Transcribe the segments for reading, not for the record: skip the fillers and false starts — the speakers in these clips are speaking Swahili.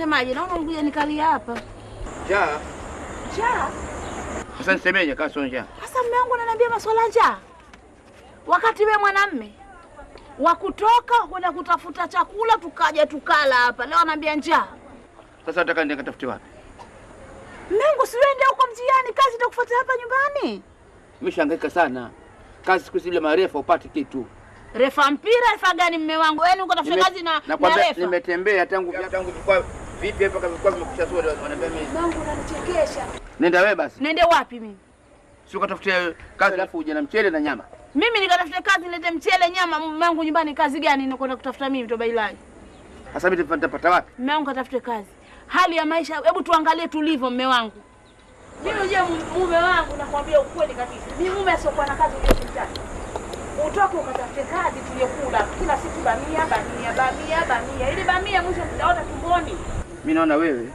unasemaje? Naona unkuja nikalia hapa. Njaa. Njaa? Sasa nisemeje kama sio njaa? Sasa mume wangu ananiambia masuala njaa. Wakati wewe mwanamume wa kutoka kwenda kutafuta chakula tukaja tukala hapa. Leo ananiambia njaa. Sasa nataka niende katafute wapi? Mume wangu si uende huko mjiani, kazi itakufuata hapa nyumbani. Nimeshangaika sana. Kazi siku zile marefa upate kitu. Refa mpira, refa gani mume wangu? Wewe uko tafuta kazi na refa. Nimetembea tangu kwa vipi hapa kama kwa vimekusha sura wananiambia mimi. Mungu unanichekesha. Nenda wewe basi. Nende wapi mimi? Si ukatafutia kazi alafu uje na mchele na nyama. Mimi nikatafuta kazi nilete mchele nyama, mume wangu nyumbani kazi gani ninakwenda kutafuta mimi toba ilai? Sasa mimi nitapata wapi? Mume wangu katafute kazi. Hali ya maisha, hebu tuangalie tulivyo mume wangu. Mimi uje mume wangu nakwambia ukweli kabisa. Mimi mume asiokuwa na kazi ndio kitaki. Utoke ukatafute kazi tuliyokula kila siku bamia. Ile bamia mwisho tutaona tumboni. Mimi naona wewe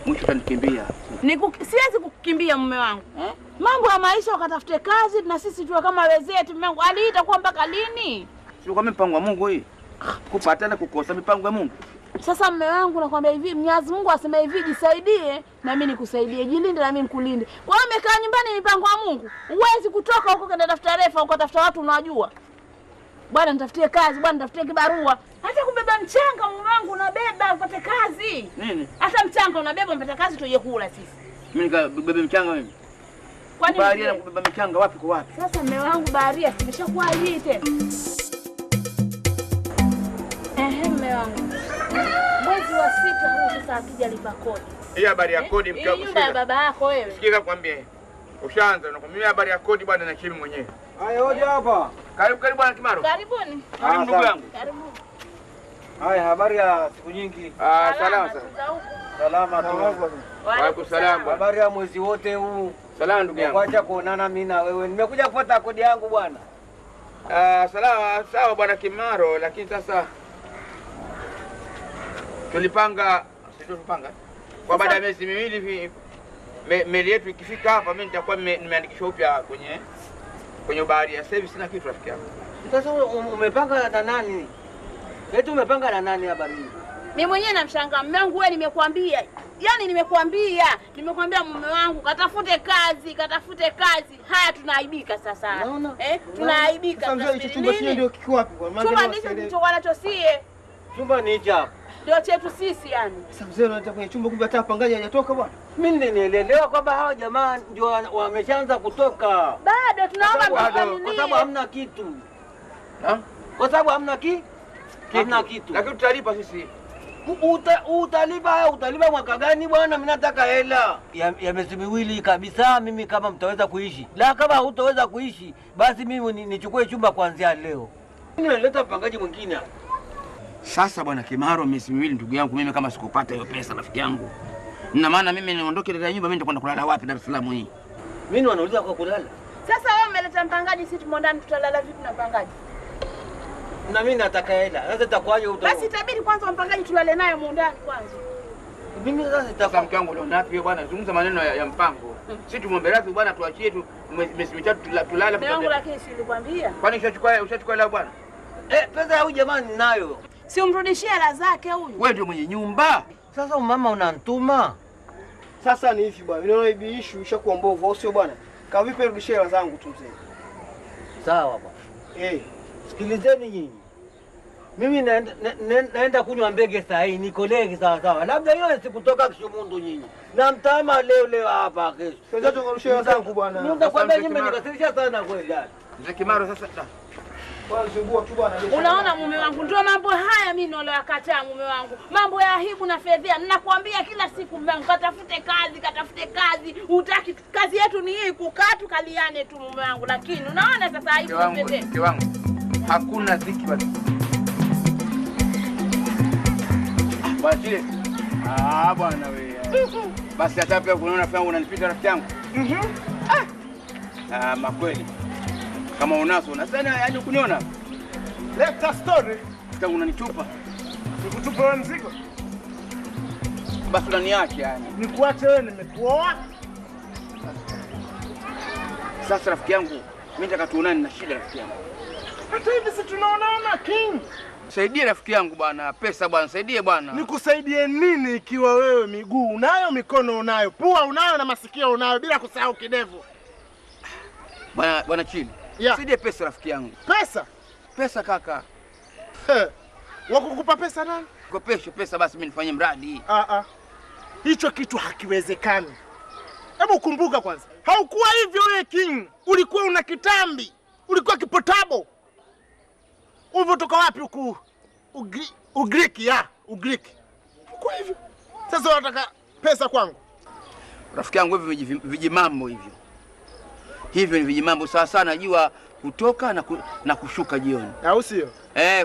mwisho utanikimbia. Siwezi kukimbia mume wangu. Mambo ya maisha ukatafute kazi na sisi tuwe kama wenzetu mume wangu. Hali itakuwa mpaka lini? Sio kama mpango wa Mungu hii. Kupata na kukosa mipango ya Mungu. Sasa mume wangu nakwambia hivi, Mwenyezi Mungu asema hivi, jisaidie na mimi nikusaidie, jilinde na mimi nikulinde. Kwa hiyo umekaa nyumbani mipango ya Mungu. Huwezi kutoka huko kwenda tafuta refa, uko tafuta watu unawajua. Bwana nitafutie kazi, bwana nitafutie kibarua. Hata kubeba mchanga mume wangu unabeba upate kazi. Nini? Hata mchanga unabeba upate kazi tuje kula sisi. Mimi nikabebe mchanga mimi. Kwani baharia na kubeba mchanga wapi kwa wapi? Sasa mume wangu baharia simeshakuwa hii tena. Mume wangu. Mwezi wa 6 huu sasa akija lipa kodi. Hii habari ya kodi mke wangu. Nyumba ya baba yako wewe. Sikiza kwambia. Ushaanza unakwambia habari ya kodi bwana na chimi mwenyewe. Haya hoja hapa. Karibu bwana Kimaro. Karibuni. Karibu ndugu yangu. Karibu. Haya habari ya siku nyingi. Salama sana. Salama tu. Wa alaikum salaam. Habari ya mwezi wote huu. Salama ndugu yangu. Kwacha kuonana mimi na wewe. Nimekuja kufuata kodi yangu bwana. Salama sawa bwana Kimaro, lakini sasa tulipanga kwa baada ya miezi miwili hivi meli yetu ikifika hapa mimi nitakuwa nimeandikishwa upya kwenye bahari ya service na kitu rafiki yangu. Sasa umepanga na nani? Eti umepanga na nani habari hii? Mimi mwenyewe namshangaa mume wangu, wewe nimekuambia. Yaani nimekuambia mume wangu katafute kazi. Haya tunaaibika sasa. Tunaaibika sasa. Sasa hicho chumba chenyewe ndio kiko wapi kwa maana? Chumba ndicho kilichokuwa nacho sie. Chumba ni hicho hapo. Ndio chetu sisi yani. Sasa mzee unataka kwenye chumba kumbe hata pangaji hajatoka bwana. Mimi nielewa kwamba hao jamaa ndio wameshaanza kutoka. Bado tunaomba kwa sababu hamna kitu. Kwa sababu hamna hamna kitu. Lakini tutalipa sisi. Utalipa mwaka gani bwana? Mimi nataka hela ya miezi miwili kabisa, mimi kama mtaweza kuishi. La kama hutaweza kuishi, basi mimi nichukue chumba kuanzia leo. Mimi naleta mpangaji mwingine. Sasa bwana Kimaro, miezi miwili ndugu yangu, mimi kama sikupata hiyo pesa rafiki yangu. Nina maana mimi niondoke ndani ya nyumba, mimi nitakwenda kulala wapi Dar es Salaam hii? Mimi wanauliza kwa kulala. Sasa wewe umeleta mpangaji, sisi tumo ndani, tutalala vipi na mpangaji? Na mimi nataka hela. Sasa itakuwaje basi itabidi kwanza mpangaji tulale naye muundani kwanza. Mimi sasa itakuwa mke wangu leo napi bwana, zungumza maneno ya mpango. Sisi tumwombe radhi bwana, tuachie tu miezi mitatu tulale. Mke wangu lakini si nilikwambia. Kwani ushachukua hela bwana? Pesa ya huyu jamaa ninayo. Si umrudishie hela zake huyu. Wewe ndio mwenye nyumba. Sasa mama unantuma. Sasa ni hivi bwana, unaona hivi issue ishakuwa mbovu au sio bwana? Kama vipi rudishie hela zangu tu mzee. Sawa bwana. Sikilizeni nyinyi. Mimi naenda kunywa mbege saa hii, nikolege sawa. Labda hiyo sikutoka Kishumundu nyinyi. Na mtama leo hapa kesho. Sasa tukarudishie hela zangu bwana. Nitakwambia nyinyi mmenikasirisha sana kweli. Mzee Kimaro sasa unaona mume wangu, ndio mambo haya mimi niliyakataa mume wangu. Mambo ya aibu na fedhea. Ninakwambia kila siku mume wangu, katafute kazi. Hutaki kazi yetu ni hii, kukaa tu kaliane tu mume wangu. Lakini unaona sasa aibu na fedhea. Mke wangu, hakuna dhiki basi. Basi. Bwana wewe. Basi hata pia unaona fanya unanipita rafiki yangu. Makweli. Kama unaso na sana yaani kuniona. Left story. Kama unanitupa. Nikutupa wewe mzigo. Basi unaniacha yani. Nikuache wewe, nimekuoa. Sasa rafiki yangu, mimi nataka tuonane na shida rafiki yangu. Hata hivi si tunaonana King. Saidie rafiki yangu bwana, pesa bwana, saidie bwana. Nikusaidie nini ikiwa wewe miguu unayo, mikono unayo, pua unayo na masikio unayo, bila kusahau kidevu? Bwana Chini. Yeah. Saidie pesa rafiki yangu. Pesa? Pesa kaka. Wakukupa pesa nani? Kopeshe pesa basi mimi nifanye mradi. Hicho kitu hakiwezekani. Hebu kumbuka kwanza, haukuwa hivyo wewe King. Ulikuwa una kitambi, ulikuwa kipotabo. Ulivyotoka wapi huku? Ugiriki, Ugiriki. Kwa hivyo sasa unataka pesa kwangu? Rafiki yangu, hivi vijimambo hivyo. Hivyo ni vijimambo sawa sana, najua kutoka na kushuka jioni. Au sio?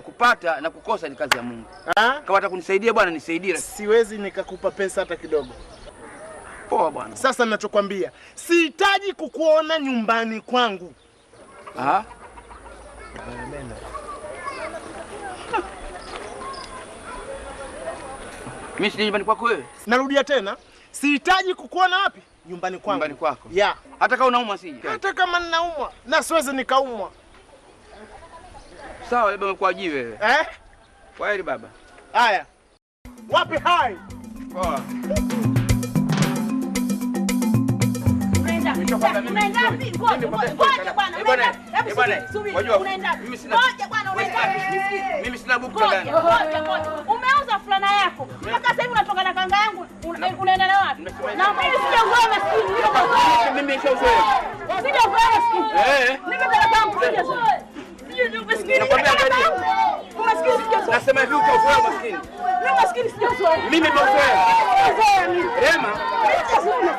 Kupata na kukosa ni kazi ya Mungu. Kama unataka kunisaidia bwana, nisaidie. Siwezi nikakupa pesa hata kidogo. Poa bwana. Sasa ninachokwambia, sihitaji kukuona nyumbani kwangu. Mimi si nyumbani kwako wewe? Narudia tena, sihitaji kukuona wapi? Nyumbani kwangu. Nyumbani kwako? Yeah. Hata kama unaumwa si? Hata kama ninaumwa, na siwezi nikaumwa. Sawa, labda umekuaji wewe. Kwaheri baba. Haya. Wapi hai? Poa. Mimi sina buku ndani. Umeuza fulana yako. Mpaka sasa hivi unatoka na kanga yangu. Unaenda na wapi? Na mimi sijazoea maskini. Mimi nishazoea. Sijazoea maskini. Mimi nataka kwangu sijazoea. Nakwambia kweli. Maskini sijazoea. Nasema hivi utazoea maskini. Mimi maskini sijazoea. Mimi nimezoea. Rema.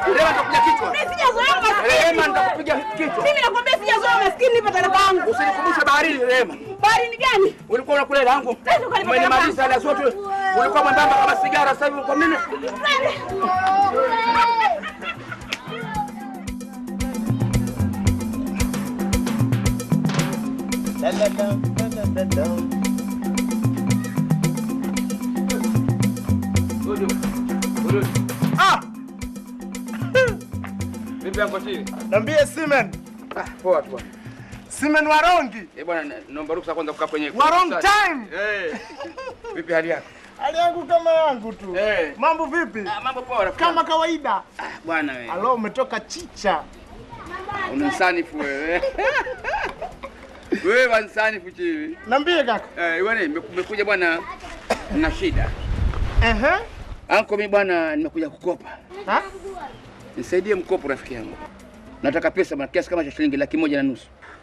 Rema nitakupiga kichwa. Mimi sijazoea maskini. Rema nitakupiga kichwa. Mimi nakwambia sijazoea maskini, nipe talaka yangu. Usinikumbushe baharini Rema. Baharini gani? Ulikuwa unakula hela yangu. Umenimaliza hela zote. Ulikuwa mwembamba kama sigara, sasa hivi uko mimi. Vipi hapo chini? Niambie Simen. Poa tu bwana. Simen Warongi. Bwana, naomba ruhusa kwanza kukaa kwenye Wrong time. Vipi hali yako? Hali yangu kama yangu tu. Mambo vipi? Mambo poa rafiki. Kama kawaida. Bwana wewe. Alo, umetoka chicha. Unansanifu wewe. Wewe wansanifu chiwi. Niambie kaka. Bwana, nimekuja bwana na shida. Anko mimi bwana nimekuja kukopa. Nisaidie mkopo rafiki yangu. Nataka pesa bwana, kiasi kama cha shilingi 1,500,000.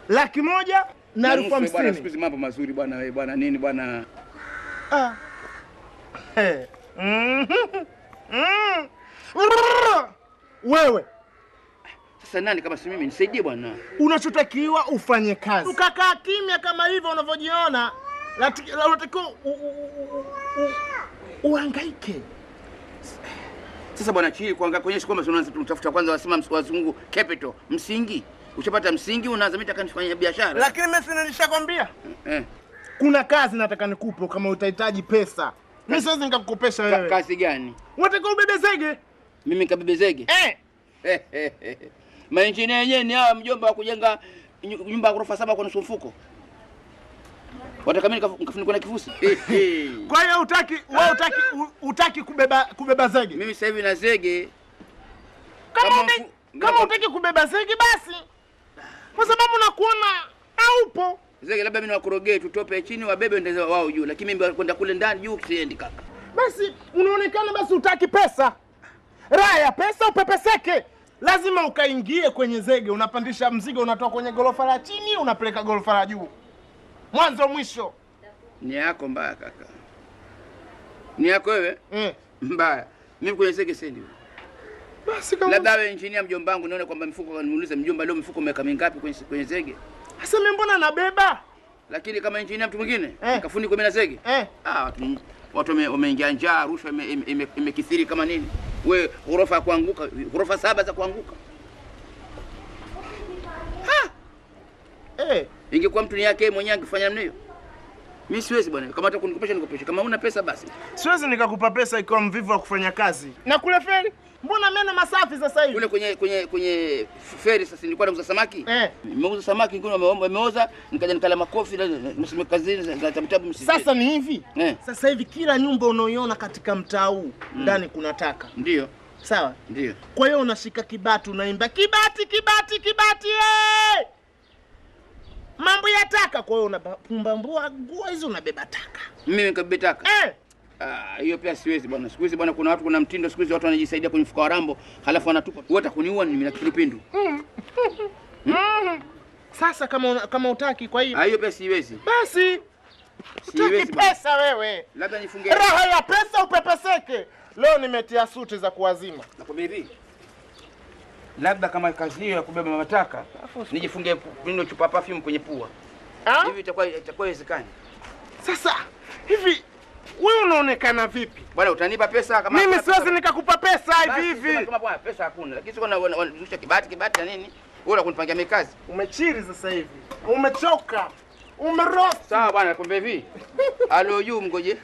100,000 na 50,000. Bwana, siku hizi mambo mazuri bwana wewe bwana, nini bwana? Wewe sasa nani kama si mimi? Nisaidie bwana. Unachotakiwa ufanye kazi. Ukakaa kimya kama hivyo unavyojiona, unatakiwa uhangaike. Sasa bwana Chili, kuangalia kuonyesha kwamba unaanza kutafuta kwanza, wasema wazungu capital, msingi. Ukishapata msingi unaanza mimi nataka nifanye biashara. Lakini mimi nilishakwambia. Kuna kazi nataka nikupe kama utahitaji pesa. Mimi siwezi nikakukopesha wewe. Kazi gani? Unataka ubebe zege? Mimi nikabebe zege? Mainjinia yenyewe ni hawa mjomba wa kujenga nyumba ya ghorofa 7 kwa nusu mfuko. Wataka mimi nikafunikwa na kifusi. Kwa hiyo utaki kubeba zege? Mimi sasa hivi na zege. Kama utaki kubeba zege basi. Kwa sababu nakuona haupo. Zege labda mimi niwakorogee tutope chini wabebe ndio wao juu, lakini mimi kwenda kule ndani juu siendi kaka. Basi unaonekana basi utaki pesa. Raha ya pesa upepeseke. Lazima ukaingie kwenye zege, unapandisha mzigo, unatoa kwenye gorofa la chini, unapeleka gorofa la juu. Mwanzo mwisho. Ni yako mbaya kaka. Ni yako wewe? Mbaya. Mimi kwenye zege sendi. Basi kama labda wewe engineer mjomba wangu nione kwamba mifuko, nimuulize mjomba leo mifuko umeweka mingapi kwenye zege. Sasa mimi mbona nabeba? Lakini kama engineer mtu mwingine kafundi kwa mimi na zege. Watu wameingia njaa, rushwa imekithiri kama nini. Wewe ghorofa kuanguka, ghorofa 7 za kuanguka. Ingekuwa mtu ni yake mwenyewe angefanya namna hiyo. Mimi siwezi bwana. Kama hata kunikopesha nikopesha. Kama una pesa basi. Siwezi nikakupa pesa ikiwa mvivu wa kufanya kazi. Na kule feli? Mbona meno masafi sasa hivi? Kule kwenye feri sasa nilikuwa nauza samaki. Nimeuza samaki ngine wameoza, nikaja nikala makofi na nimesimama kazini za tabu msisi. Sasa ni hivi. Sasa hivi kila nyumba unaoiona katika mtaa huu ndani kuna taka. Ndio. Sawa? Ndio. Kwa hiyo unashika kibati unaimba kibati. Mambo ya taka, kwa hiyo unapumbambua nguo hizo unabeba taka. Mimi nikabeba taka. Hiyo pia siwezi bwana. Siku hizi bwana kuna watu kuna mtindo siku hizi watu wanajisaidia kwenye mfuko wa rambo, halafu wanatupa. Wewe utakuniua mimi na kipindupindu. Sasa kama utaki kwa hiyo. Hiyo pia siwezi. Basi. Siwezi pesa wewe. Labda nifunge. Raha ya pesa upepeseke. Leo nimetia suti za kuwazima. Nakwambia hivi. Labda kama kazi hiyo ya kubeba mataka, nijifunge nino chupa perfume kwenye pua. Hivi itakuwa inawezekana. Sasa hivi wewe unaonekana vipi? Bwana utanipa pesa kama mimi siwezi nikakupa pesa hivi. Kama bwana pesa hakuna. Lakini sio wanarusha kibati na nini? Wewe unakunipangia mikazi. Umechiri sasa hivi. Umechoka. Umerost. Sawa bwana nakwambia hivi. Alo juu mgoje.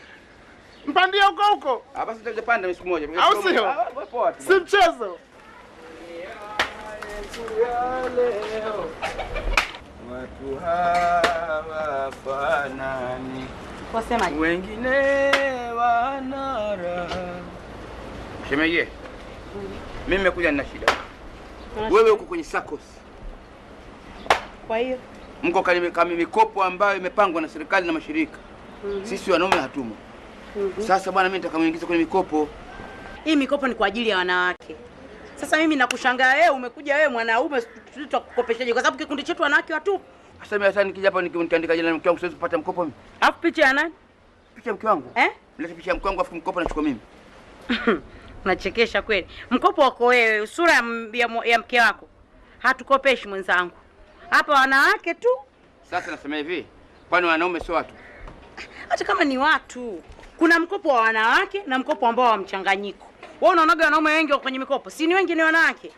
Mpandia huko. Basi tutajapanda siku moja. Au sio? Poa tu. Si mchezo. Watu hawa fanani. Wasemaje? Wengine wanara. Shemeje. Mimi nimekuja na shida. Wewe uko kwenye SACCOS. Kwa hiyo mko kama mikopo ambayo imepangwa na serikali na mashirika. Sisi wanaume hatumo. Sasa bwana mimi nitakamuingiza kwenye mikopo. Hii mikopo ni kwa ajili ya wanawake. Sasa mimi nakushangaa wewe umekuja wewe mwanaume tutakukopeshaje kwa sababu kikundi chetu wanawake watu. Sasa mimi hata nikija hapa nikiandika jina la mke wangu siwezi kupata mkopo mimi. Alafu picha ya nani? Picha ya mke wangu. Mlete picha ya mke wangu afu mkopo nachukua mimi. Unachekesha kweli. Mkopo wako wewe, sura ya mke wako. Hatukopeshi mwenzangu. Hapa wanawake tu. Sasa nasema hivi, kwani wanaume sio watu? Hata kama ni watu, kuna mkopo wa wanawake na mkopo ambao wa mchanganyiko. Wewe unaonaga wanaume wengi kwenye mikopo, si ni wengi ni wanawake?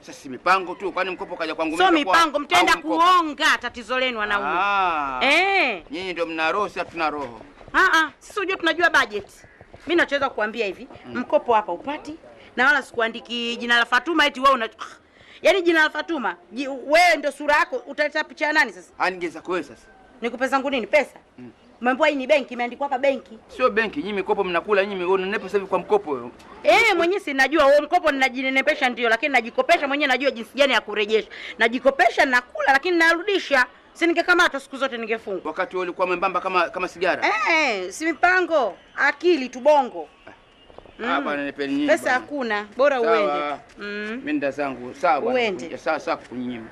Sasa si mipango tu, kwani mkopo kaja kwangu mimi? Sio mipango, mtenda kuonga tatizo lenu wanaume. Nyinyi ndio mna roho, si hatuna roho. Sisi unajua tunajua budget. Mimi nachoweza kuambia hivi, mkopo hapa upati na wala sikuandiki jina la Fatuma eti wewe yaani jina la Fatuma, wewe ndio sura yako, utaleta picha ya nani sasa? Ningeza kwa wewe sasa. Nikupe zangu nini pesa? Umeambiwa hii ni benki, imeandikwa hapa benki. Sio benki, nyinyi mikopo mnakula nyinyi, unanepa sasa hivi kwa mkopo wewe. Mwenyewe si najua wewe mkopo ninajinenepesha ndio, lakini najikopesha mwenyewe najua jinsi gani ya kurejesha. Najikopesha nakula lakini narudisha. Si ningekamatwa siku zote ningefungwa. Wakati wewe ulikuwa mwembamba kama sigara. Si mipango, akili tu bongo. Hapa nipeni nyinyi. Pesa hakuna, bora uende. Mimi nda zangu, sawa bwana. Uende. Sawa kunyima.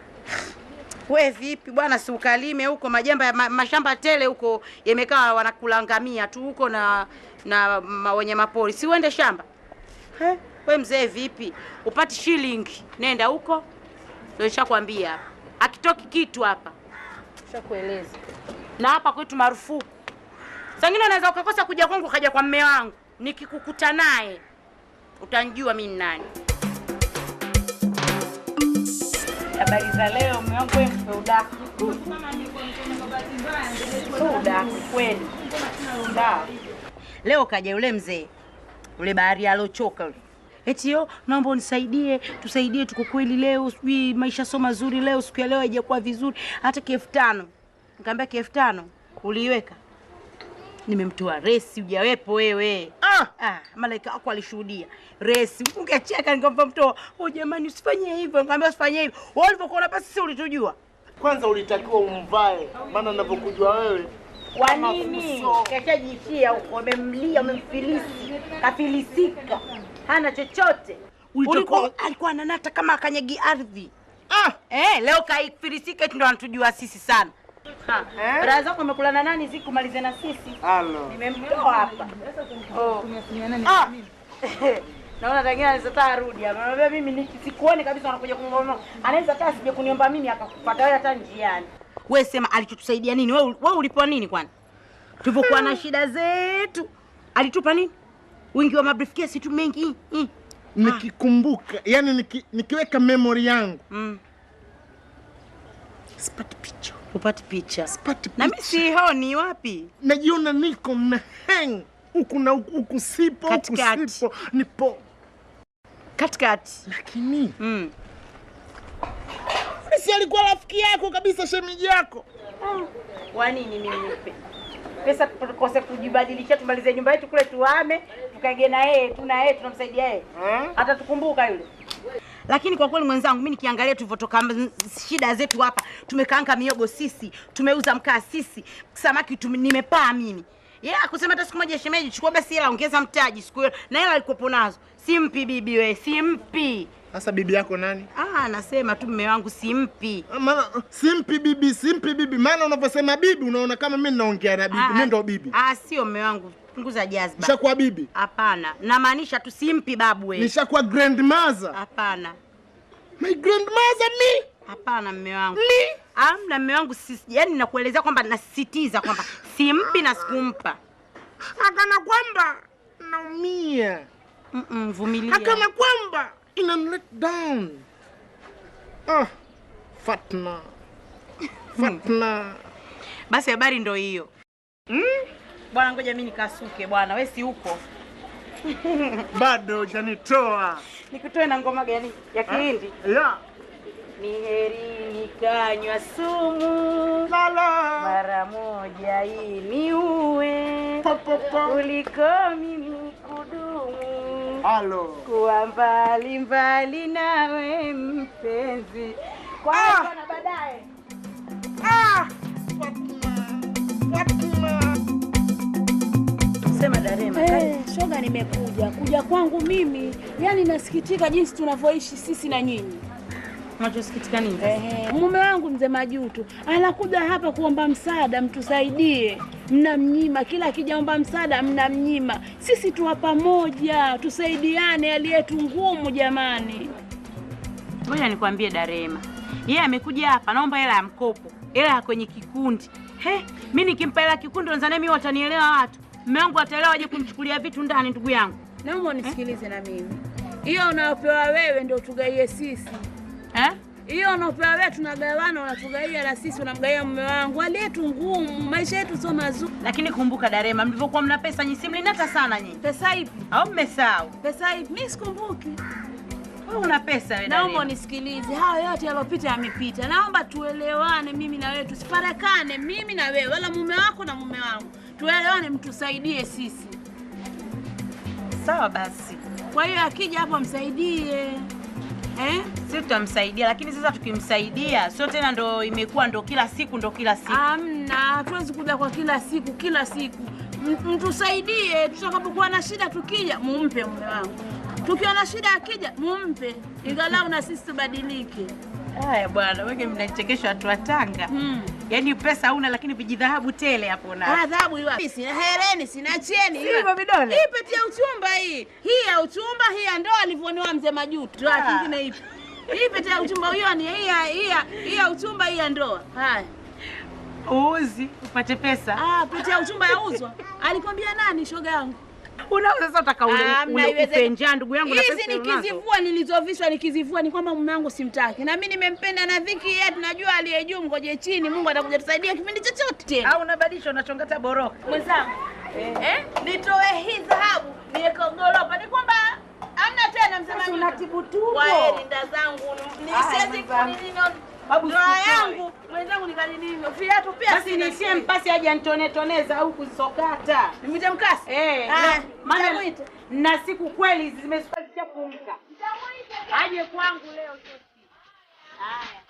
Wewe vipi bwana, si ukalime huko majamba mashamba tele huko yamekaa wanakulangamia tu huko na wanyama pori. Si uende shamba? Wewe mzee vipi? Upati shilingi, nenda huko. Ndio nishakwambia hapa. Akitoki kitu hapa. Nishakueleza. Na hapa kwetu marufuku. Sangine unaweza ukakosa kuja kwangu kaja kwa mume wangu. Nikikukuta naye utanijua mimi ni nani. Habari za leo mume wangu wewe mpe udaku. Udaku kweli. Leo kaja yule mzee. Yule bahari alochoka yule. Eti naomba unisaidie, tusaidie tuko kweli leo, sijui maisha sio mazuri leo, siku ya leo haijakuwa vizuri, hata 5,000. Nikamwambia 5,000 uliiweka. Nimemtoa resi hujawepo wewe. Malaika wako alishuhudia. Resi ungecheka nikampa mtoa. Jamani usifanye hivyo. Nikamwambia usifanye hivyo. Wewe ulipokuwa na pesa sisi ulitujua. Kwanza ulitakiwa umvae, maana ninapokujua wewe. Kwa nini? Kashajishia huko, umemlia, umemfilisi. Kafilisika. Hana chochote. Alikuwa ananata kama akanyagi ardhi. Leo kaifilisika eti ndo anatujua sisi sana. Raha zako umekula na nani siku malize na sisi? Nimemtoa hapa. Naona tangia anataka arudi. Anamwambia mimi nikisikuone kabisa anakuja kuniomba. Anaweza hata asije kuniomba mimi akakupata wewe hata njiani. Wewe sema alichotusaidia nini? Wewe ulipoa nini kwani? Tulipokuwa na shida zetu. Alitupa nini? Wingi wa mabriefcase tu mengi. Nikikumbuka, yani nikiweka memory yangu. Sipati picha. Upati picha. Sipati picha. Na mimi sioni wapi? Najiona niko na hang. Huku na huku sipo, huku sipo. Nipo. Katikati. Lakini si alikuwa rafiki yako kabisa, shemeji yako. Kwa nini mimi nipe pesa tukose kujibadilisha, tumalize nyumba yetu kule, tuame tukaige na yeye, tunamsaidia yeye, hata tukumbuka yule. Lakini kwa kweli mwenzangu, mimi nikiangalia tulivyotoka shida zetu hapa, tumekaanga miogo sisi, tumeuza mkaa sisi, samaki nimepaa mimi. Kusema hata siku moja shemeji, chukua basi hela ongeza mtaji siku hiyo, na hela alikopo nazo. Simpi bibi wewe, simpi. Sasa bibi yako nani? Nasema tu mume wangu simpi. Maana simpi bibi. Maana unaposema bibi unaona kama mimi ninaongea na bibi. Mimi ndo bibi. Sio mume wangu. Punguza jazba. Nishakuwa bibi? Hapana. Namaanisha tu simpi babu wewe. Nishakuwa grandmother? Hapana. My grandmother me? Hapana mume wangu. Me? Mume wangu yaani nakuelezea kwamba nasisitiza kwamba simpi na sikumpa. Akana kwamba naumia. Vumilia. Akana kwamba ina let down. Fatna. Basi habari ndo hiyo. Bwana ngoja mimi nikasuke bwana, wewe si uko. Bado hujanitoa. Nikutoe na ngoma gani? Ya Kihindi? Yeah. Ni heri nikanywa sumu mara moja ili uwe kuliko mimi kudumu. Halo. Kuwa mbali nawe mpenzi. Kwa na baadaye. Sema Darema. Shoga, nimekuja. Kuja kwangu mimi, yani nasikitika jinsi tunavyoishi sisi na nyinyi. Unachosikitika nini? Mume wangu mzee Majuto anakuja hapa kuomba msaada, mtusaidie. Mnamnyima, kila akijaomba msaada mnamnyima. Sisi tuwa pamoja, tusaidiane, hali yetu ngumu jamani. Ngoja nikwambie Darema. Yeye amekuja hapa naomba hela ya mkopo, hela ya kwenye kikundi. Mimi nikimpa hela kikundi wanzani mimi watanielewa watu. Mume wangu ataelewa aje kumchukulia vitu ndani ndugu yangu. Naomba unisikilize na mimi. Hiyo unayopewa wewe ndio tugaie sisi. Hiyo unapewa wewe tunagawana, unatugaia na sisi unamgaia mume wangu. Hali yetu ngumu, maisha yetu sio mazuri. Lakini kumbuka Darema, mlivyokuwa mna pesa nyinyi simlinata sana nyinyi. Pesa ipi? Au mmesahau? Pesa ipi? Mimi sikumbuki. Wewe una pesa wewe Darema. Naomba unisikilize. Hayo yote yalopita yamepita. Naomba tuelewane mimi na wewe, tusifarakane mimi na wewe wala mume wako na mume wangu. Tuelewane, mtusaidie sisi. Sawa basi. Kwa hiyo akija hapo msaidie. Sisi tutamsaidia, lakini sasa tukimsaidia sio tena ndo imekuwa ndo kila siku. Hamna, hatuwezi kuja kwa kila siku. Mtusaidie, tutakapokuwa na shida tukija mumpe mume wangu. Tukiwa na shida akija mumpe. Ingalau na sisi tubadilike. Haya bwana, wewe mnachekesha watu wa Tanga. Yaani pesa huna lakini vijidhahabu tele hapo na. Dhahabu hiyo. Sina hereni, sina cheni. Hivyo vidole. Hii pete ya uchumba hii. Hii ya uchumba, hii ya ndoa alivyonioa mzee Majuto. Ndoa nyingine ipi? Hii pete ya uchumba hiyo ni hii ya uchumba, hii ya ndoa. Haya. Uuzi upate pesa. Pete ya uchumba yauzwa. Alikwambia nani shoga yangu? Unaweza sasa utaka upenja ndugu yangu na pesa. Hizi nikizivua nilizovishwa nikizivua ni kwamba mume wangu simtaki. Na mimi nimempenda na dhiki yeye tunajua aliye juu ngoje chini, Mungu atakuja tusaidia kipindi chochote tena. Au unabadilisha unachongata boroka. Mwenzangu. Nitoe hii dhahabu niweke gorofa. Ni kwamba hamna tena msemaji. Unatibu tumbo. Kwa heri nda zangu. Nisiwezi kunini babu yangu. Mwenzangu nikali hivyo. Viatu pia basi nisie mpasi aje antonetoneza au kuzisokata. Nimwite mkasi? Maana na siku kweli zimeshakuja kuamka. Aje kwangu leo sisi. Haya.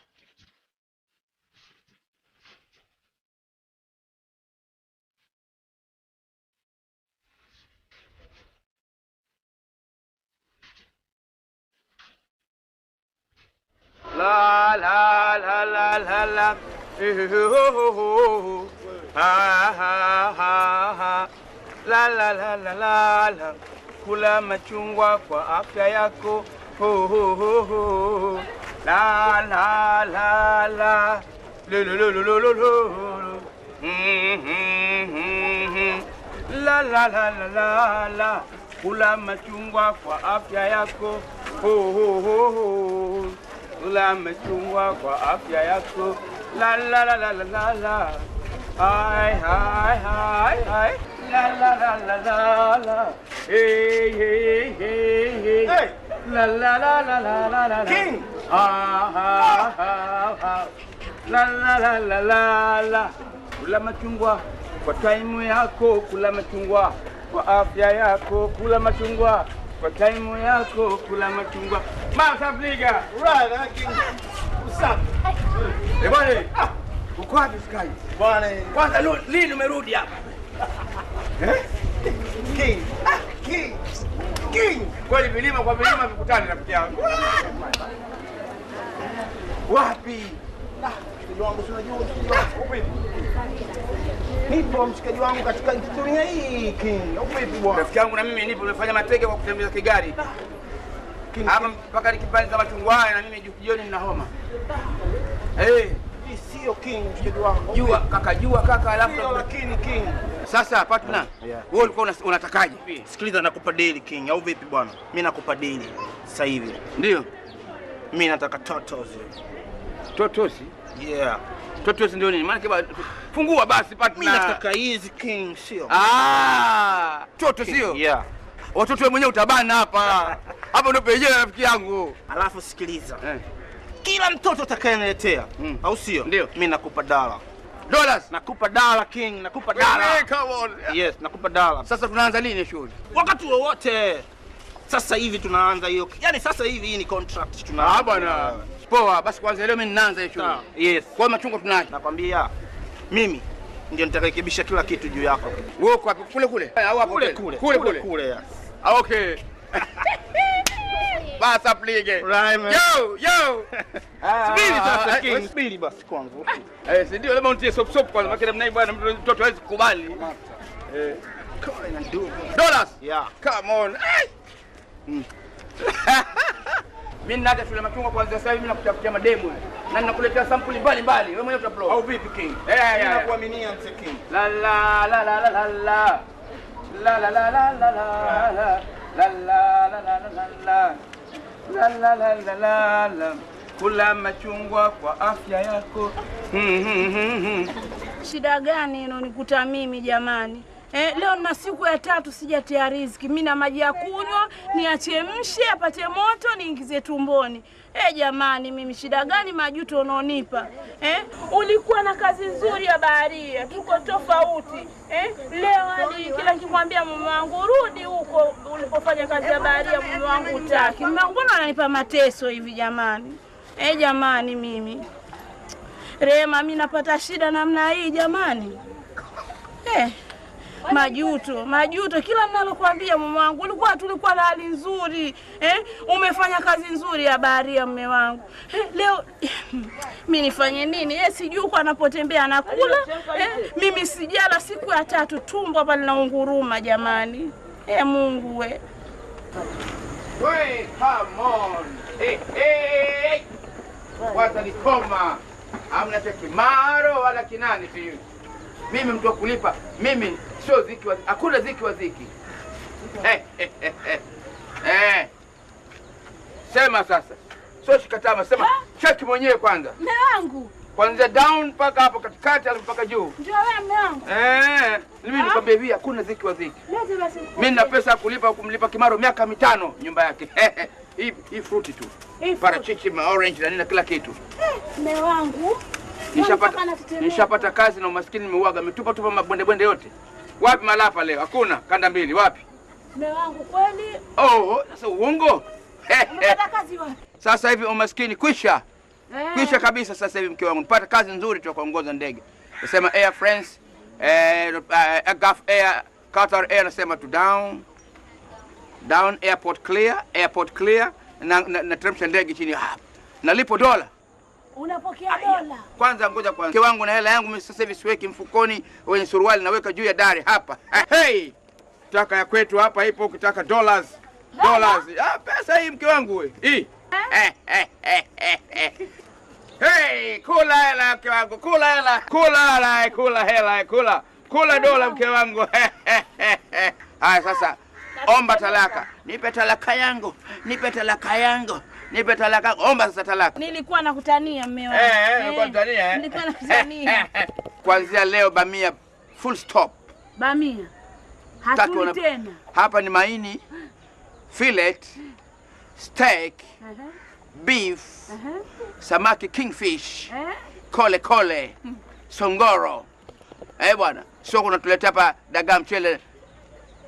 La la la la la la, ha ha ha ha, la la la la la la, kula machungwa kwa afya yako, ho ho ho ho, la la la la, lo lo lo lo lo lo, la la la la la la, kula machungwa kwa afya yako, ho ho ho ho. Kula machungwa kwa afya yako, la la la la la la la, hai hai hai hai, la la la la la la, hey hey hey hey. La la la la la la la. King. Ha ha ha. La la la la la la. Kula machungwa kwa time yako, kula machungwa kwa afya yako, kula machungwa kwa time yako, kula machungwa. Mama Bliga. Right, King. What's up? Bwana, uko wapi Sky? Bwana. Kwanza lini umerudi hapa? King. King. King. Kwani vilima kwa vilima vikutane rafiki yangu. Wapi? Mshikaji wangu si unajua vipi? Nipo mshikaji wangu katika dunia hii King. Vipi bwana? Rafiki yangu na mimi nipo nimefanya mateke kwa kutembeza kigari. Hapa mpaka nikipaliza machungwa haya na mimi jioni nina homa. Hii sio King mshikaji wangu. Jua kaka alafu Lakini King. Sasa partner, wewe ulikuwa unatakaje? Sikiliza nakupa deal King au vipi bwana? Mimi nakupa deal sasa hivi. Ndio. Mimi nataka totos. Totosi? Yeah. Totosi ndio nini? Maana fungua basi partner. Mimi nataka hizi King sio. Toto sio? Yeah. Watoto wewe mwenyewe utabana hapa. Hapa ndio pejea rafiki yangu. Alafu sikiliza. Kila mtoto atakayeniletea, au sio? Ndio. Mimi nakupa $. Dollars? Nakupa $, King, nakupa $. Come on. Yes, nakupa $. Sasa tunaanza lini shughuli? Wakati wowote. Sasa hivi tunaanza hiyo. Yaani sasa hivi hii ni contract tunaanza. Bwana. Poa, basi kwanza leo mimi ninaanza hiyo shughuli. Yes. Kwa machungwa tunaje? Nakwambia mimi ndio nitarekebisha kila kitu juu yako. Wewe uko wapi? Kule. Au hapo Kule. Okay. Basa plige. Right, man. Yo. Subiri sasa King. Subiri basi kwangu. Si ndio labda unitie sop kwanza maana mnai bwana mtoto hawezi kukubali. Dollars? Yeah. Come on. Mimi ninaja shule machungwa kwanza sasa hivi mimi nakutafutia mademu na ninakuletea sampuli mbalimbali. Wewe mwenyewe utaupload. Au vipi King? Ninakuaminia mzee King. La la la la la la. La la la la la la. La la la la la la. La la la la la la. Kula machungwa kwa afya yako. Shida gani inonikuta mimi jamani? Leo na siku ya 3 sijatia riziki. Mimi na maji ya kunywa, niachemshe apate moto niingize tumboni. Jamani mimi shida gani majuto unaonipa? Ulikuwa na kazi nzuri ya baharia, tuko tofauti. Leo hadi kila nikikwambia mume wangu rudi huko ulipofanya kazi ya baharia, mume wangu hutaki. Mume wangu mbona ananipa mateso hivi jamani? Jamani mimi. Rema mimi napata shida namna hii jamani. Majuto kila ninalokuambia mume wangu tulikuwa na hali nzuri. Umefanya kazi nzuri ya baharia mume wangu. Leo mimi nifanye nini? Sijui uko anapotembea anakula. Mimi sijala siku ya 3 tumbo hapa linaunguruma jamani. Mungu we. Hey, come on. Hey. Wata ni koma. Hamna cha kimaro wala kinani tu. Mimi mtu wa kulipa. Mimi sio dhiki wa hakuna dhiki wa dhiki. Sema sasa. Sio shikatama, sema cheki mwenyewe kwanza. Mume wangu. Kwanza down mpaka hapo katikati alafu mpaka juu. Ndio wewe mume wangu. Mimi nikwambia hivi hakuna dhiki wa dhiki. Lete basi. Mimi nina pesa ya kulipa kumlipa Kimaro miaka 5 nyumba yake. Hii fruit tu. Parachichi, orange na nini kila kitu. Mume wangu. Nishapata kazi na umaskini nimeuaga, tupa mabonde yote. Wapi malapa leo? Hakuna. Kanda mbili wapi? Mume wangu kweli? Sasa uongo. Unapata kazi wapi? Sasa hivi umaskini kwisha. Kwisha kabisa sasa hivi mke wangu. Nipata kazi nzuri tu kuongoza ndege. Nasema Air France, Gulf Air, Qatar Air nasema tu down, airport clear na teremsha ndege chini hapa. Nalipo $. Unapokea $? Kwanza ngoja kwanza. Mke wangu na hela yangu mimi sasa hivi siweki mfukoni wenye suruali naweka juu ya dari hapa. Taka ya kwetu hapa ipo ukitaka $. Pesa hii mke wangu wewe. Hii. Kula hela mke wangu. Kula $, mke wangu. Haya sasa omba talaka. Nipe talaka yangu. Omba sasa talaka. Nilikuwa nakutania mume wangu. Nilikuwa nakutania. Kuanzia leo bamia full stop. Bamia. Hatuli tena. Hapa ni maini, fillet, steak, beef, samaki kingfish, kole kole, songoro. Bwana, sio kunatuletea hapa dagaa mchele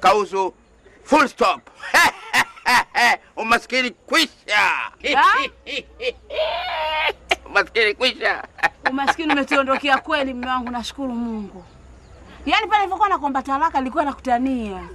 kauzu full stop. Umaskini kwisha. Umaskini kwisha. Umaskini umetuondokea kweli mume wangu, nashukuru Mungu. Yaani pale nilipokuwa nakuomba talaka nilikuwa nakutania.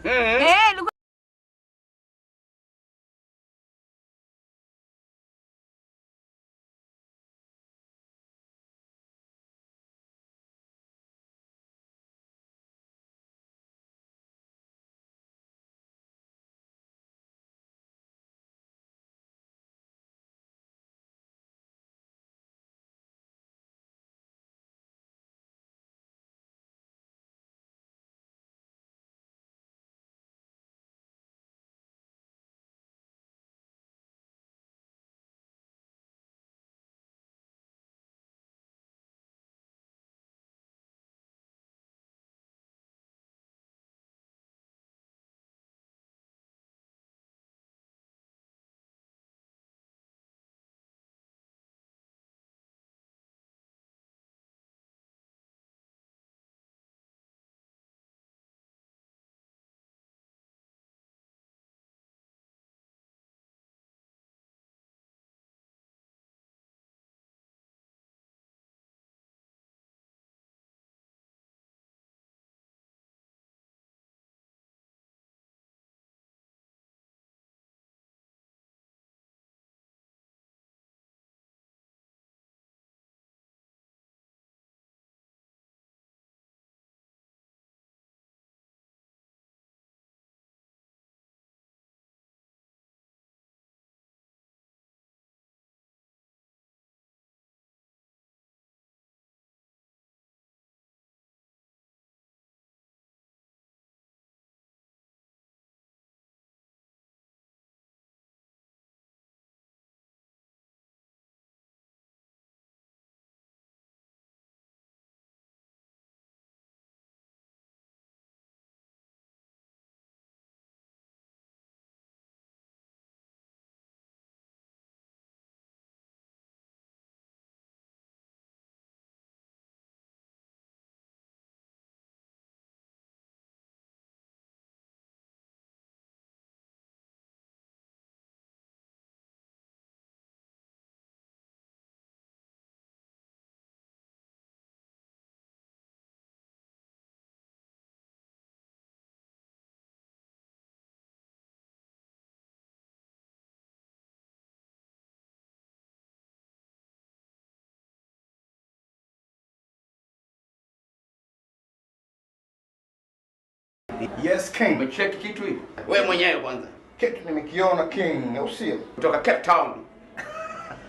Yes, King. Umecheki kitu hivi? Wewe mwenyewe kwanza. Kitu nimekiona King, au sio? Kutoka Cape Town.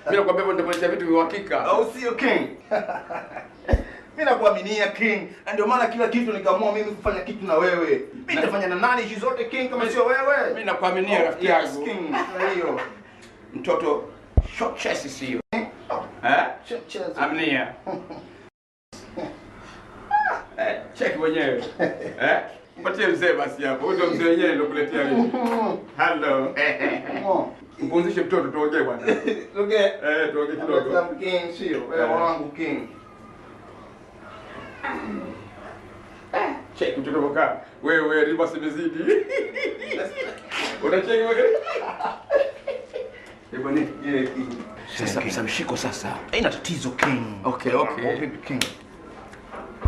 Mimi nakwambia ndio kuletea vitu vya uhakika. Au sio King? Mimi nakuaminia King. Na ndio maana kila kitu nikaamua mimi kufanya kitu na wewe. Mimi nitafanya na nani hizo zote King kama sio wewe? Mimi nakuaminia rafiki yangu. Yes, King. Na hiyo. Mtoto short chest sio. Short chest. Amnia. Cheki mwenyewe. Mpatie mzee basi hapo. Huyo ndio mzee wenyewe ndio kuletea mimi. Hello. Mpumzishe mtoto tuongee bwana. Tuongee. Tuongee kidogo. King sio. Wewe wangu King. Cheki mtoto boka. Wewe riba simezidi. Unacheki wewe? Bwana, sasa msamshiko sasa. Haina tatizo King. Okay. Vipi King?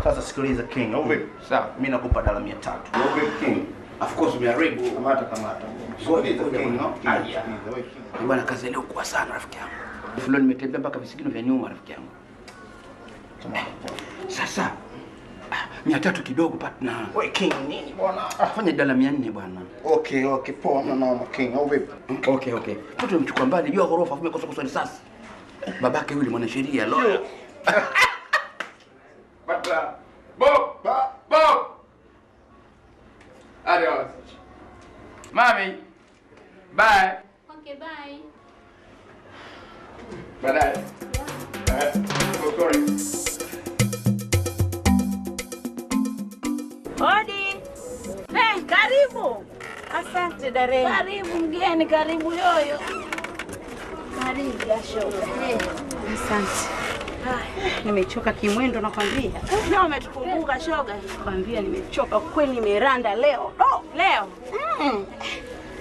Sasa sikiliza King, au vipi? Sawa. Mimi nakupa $300. Au vipi King? Of course umeharibu. Kamata. Sikiliza King, no? Bwana kazi leo kwa sana rafiki yangu. Fulani nimetembea mpaka visigino vya nyuma rafiki yangu. Sasa 300 kidogo partner. Wewe King nini bwana? Fanya $400 bwana. Okay, poa na King, au vipi? Okay. Mtoto nimchukua mbali juu ya ghorofa afume kosa kuswali sasa. Babake yule mwanasheria lawyer. Bata. Bob. Adios. Mami. Bye. Okay, bye. Baadaye. Sorry. Hodi. Karibu. Asante Darema. Karibu mgeni, karibu yoyo. Karibu shoga. Asante. Nimechoka kimwendo nakwambia. Leo umetukumbuka shoga. Nakwambia nimechoka kweli, nimeranda leo. Leo.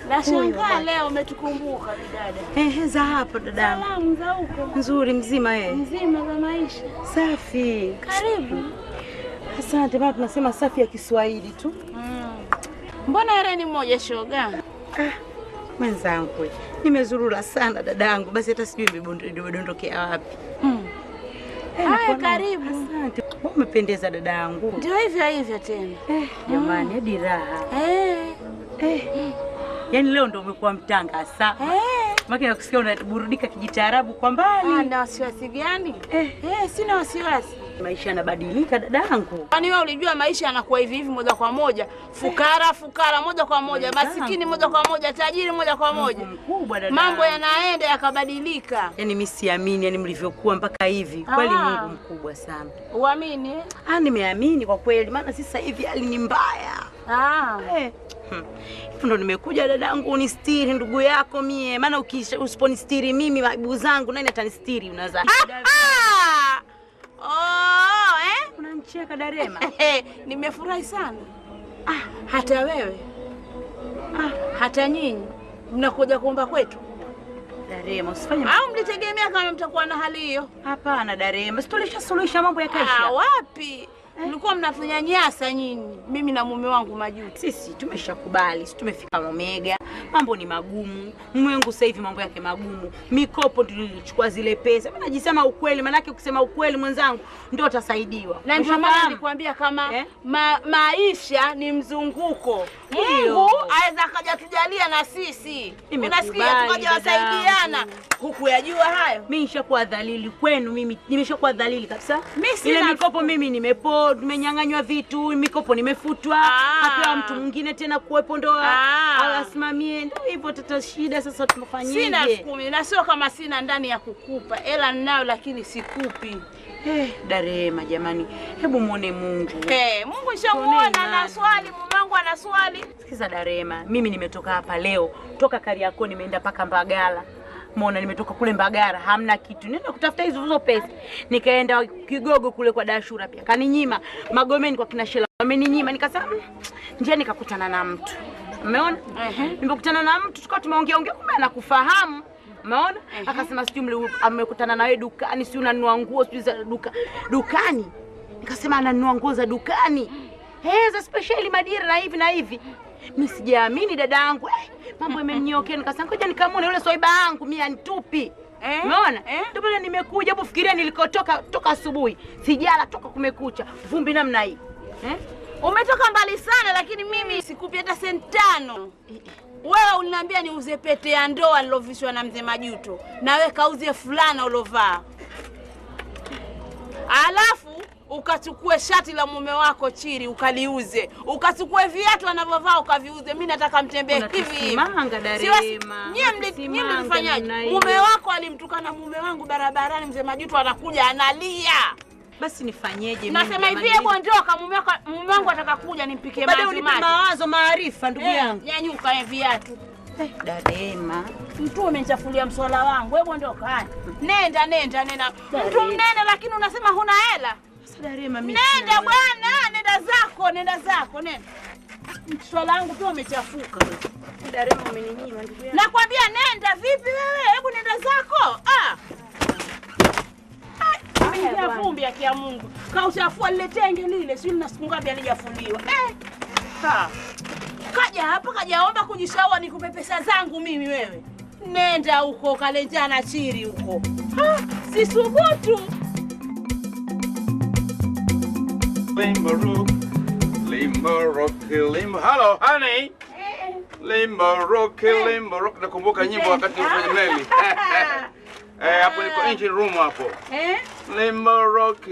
Nashangaa leo umetukumbuka bidada. Za hapo dada. Salamu za huko. Nzuri, mzima wewe? Mzima za maisha. Safi. Karibu. Asante, bado tunasema safi ya Kiswahili tu. Mbona hereni mmoja shoga? Mwenzangu, nimezurura sana dadangu, basi hata sijui nimedondokea wapi. Haya, karibu. Asante. Umependeza dadangu. Ndio hivyo tena. Jamani, hadi raha. Yaani leo ndio umekuwa mtangasa. Maki nakusikia unaburudika kijitaarabu kwa mbali. Na wasiwasi gani? Sina wasiwasi. Maisha yanabadilika dadangu. Kwani wewe ulijua maisha yanakuwa hivi moja kwa moja? Fukara moja kwa moja, masikini moja kwa moja, tajiri moja kwa moja. Mkubwa dadangu. Mambo yanaenda yakabadilika. Yaani mimi siamini yani mlivyokuwa mpaka hivi. Kweli Mungu mkubwa sana. Uamini? Nimeamini kwa kweli, maana sasa hivi hali ni mbaya. Hivyo ndo nimekuja dadangu unistiri ndugu yako mie. Maana usiponistiri mimi maibu zangu nani atanistiri unaza. Unanicheka Darema. Nimefurahi sana. Hata wewe. Hata nyinyi mnakuja kuomba kwetu. Darema, usifanye au mlitegemea kama mtakuwa na hali hiyo? Hapana Darema, suluhisha mambo ya kaisha. Wapi? Mlikuwa mnafanya nyasa nyinyi, mimi na mume wangu Majuto. Sisi tumeshakubali, sisi tumefika Omega. Mambo ni magumu. Mume wangu sasa hivi mambo yake magumu. Mikopo tulichukua zile pesa. Mimi najisema ukweli, maana yake ukisema ukweli mwenzangu ndio utasaidiwa. Na ndio maana nilikwambia kama maisha ni mzunguko. Mungu aweza akaja tujalia na sisi. Unasikia tukaja wasaidiana. Hukuyajua hayo? Mimi nishakuwa dhalili kwenu, mimi nimeshakuwa dhalili kabisa. Ile mikopo mimi tumenyang'anywa vitu, mikopo nimefutwa. Hapewa mtu mwingine tena kuwepo ndo asimamie. Ndio hivyo tata shida sasa tunafanyaje? Sina 10,000 na sio kama sina ndani ya kukupa. Hela ninayo lakini sikupi. Darema jamani, hebu muone Mungu. Mungu nishamuona na swali, mume wangu ana swali. Sikiza Darema, mimi nimetoka hapa leo, toka Kariakoo nimeenda paka Mbagala. Muona nimetoka kule Mbagara, hamna kitu. Nenda kutafuta hizo pesa. Nikaenda Kigogo kule kwa Dashura pia. Kaninyima. Magomeni kwa kina Shela. Wameninyima. Nikasema njia nikakutana na mtu. Umeona? Nimekutana na mtu tukao tumeongea kumbe anakufahamu. Umeona? Akasema sijui amekutana na wewe dukani, si unanunua nguo sijui za dukani. Nikasema ananunua nguo za dukani. Za special madira na hivi na hivi. Mimi sijaamini dadangu. Mambo yamemnyokea, nikasema ngoja nikamwone yule swaiba yangu mimi anitupi. Umeona? Ndio pale nimekuja hapo, fikiria nilikotoka toka asubuhi. Sijala toka kumekucha. Vumbi namna hii. Umetoka mbali sana lakini mimi sikupi hata senti 5. Wewe uliniambia niuze pete ya ndoa nilovishwa na mzee Majuto. Na wewe kauze fulana ulovaa. Alafu ukachukue shati la mume wako Chiri ukaliuze. Ukachukue viatu anavyovaa ukaviuze. Mimi nataka mtembee hivi. Manga Darema. Nyie mlifanyaje? Mume wako alimtukana mume wangu barabarani, mzee Majuto anakuja analia. Basi nifanyeje mimi? Nasema hivi, hebu ondoka, mume wangu ataka kuja nimpike maji. Bado unipe mawazo maarifa ndugu yangu. Nyanyuka viatu. Darema. Mtu umenichafulia mswala wangu. Hebu ondoka. Haya. Nenda. Mtu mnene lakini unasema huna hela. Darema mimi. Nenda bwana, nenda zako. Mswala wangu pia umechafuka. Darema umeninyima ndugu yangu. Nakwambia nenda, vipi wewe? Hebu nenda zako. Mimi vumbi ya Mungu. Kauchafua lile tenge lile, sio na siku ngapi alijafuliwa. Kajaomba kujishauri nikupe pesa zangu mimi wewe. Nenda huko kalenjana Chiri huko. Sisubutu. Limbo rock. Hello honey. Limbo rock. Nakumbuka nyimbo wakati kwenye meli. Hapo niko engine room hapo. Limbo rock.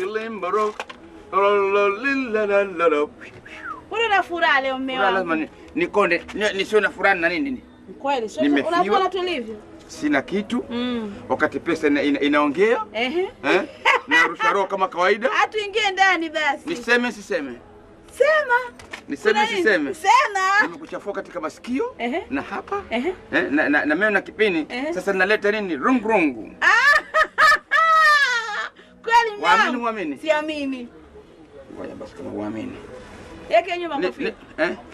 Una furaha leo mume wangu? Lazima nikonde, nisiwe na furaha na nini? Kweli, sio unaona tulivyo. Sina kitu. Wakati pesa inaongea. Na rusha roho kama kawaida. Atuingie ndani basi. Niseme siseme? Sema. Niseme siseme? Sema. Nimekuchafua katika masikio Ehe. na hapa Ehe. na meno na kipini. Sasa ninaleta nini? Rungu. Kweli mimi. Waamini muamini? Siamini. Ngoja basi kama uamini. Yake nyuma kofia.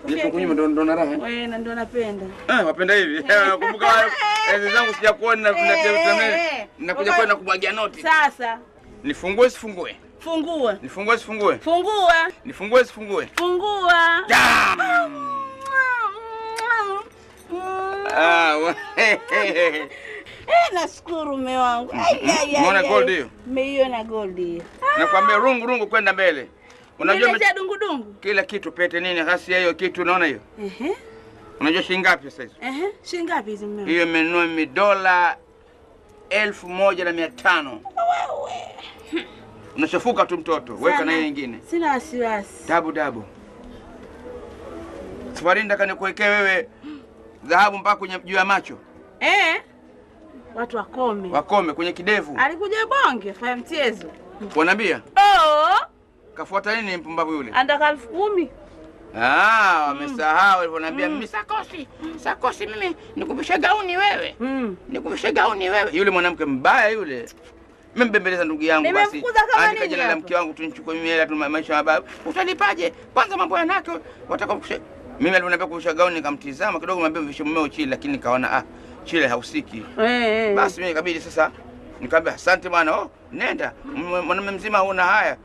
Nipo kunyuma ndo na raha. Wewe na ndo napenda. Wapenda hivi. Nakumbuka enzi zangu sijakuona nakuja kwenda kumwagia noti. Sasa. Nifungue sifungue? Fungua. Nifungue sifungue? Fungua. Nifungue sifungue? Fungua. Nashukuru mume wangu. Umeona gold hiyo? Nimeiona gold hiyo. Nakwambia rungu kwenda mbele. Unajua dungu. Kila kitu pete nini ghasia hiyo kitu unaona hiyo? Unajua shilingi ngapi sasa hizo? Shilingi ngapi hizo mume? Hiyo imenunua $1,500. Wewe. Unachafuka tu mtoto, weka na hiyo nyingine. Sina wasiwasi. Dabu. Safari ndaka nikuwekee wewe dhahabu mpaka kwenye juu ya macho. Watu wakome. Wakome kwenye kidevu. Alikuja bonge fanya mchezo. Wanaambia? Kafuata nini mpumbavu yule? Andaka 10,000. Wamesahau walivyoniambia mimi sakosi mimi nikuvishe gauni wewe. Nikuvishe gauni wewe. Yule mwanamke mbaya yule. Mbembeleza ndugu yangu basi. Andika jina la mke wangu tunichukue mimi hela tu maisha mabaya. Utalipaje? Kwanza mambo yanake watakakushe. Mimi aliniambia kuvisha gauni nikamtizama kidogo mwambie mvishe mumeo chile lakini nikaona chile hausiki. Basi mimi ikabidi sasa nikamwambia asante bwana. Nenda. Mwanamume mzima huna haya.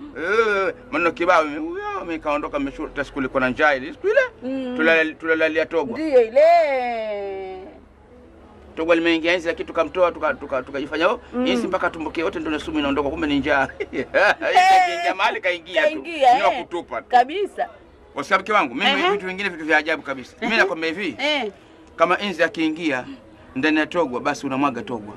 Maneno kibao huyo mimi kaondoka nimeshuta siku ile na njaa ile. Siku ile tulalalia Togwa. Ndio ile. Togwa limeingia hizi lakini tukamtoa tukajifanya hizi mpaka tumbukie wote ndio sumu inaondoka kumbe ni njaa. Kaingia mali kaingia tu. Ni wa kutupa kabisa. Washabiki wangu mimi vitu vingine vitu vya ajabu kabisa. Mimi nakwambia hivi. Kama inzi akiingia ndani ya Togwa basi unamwaga Togwa.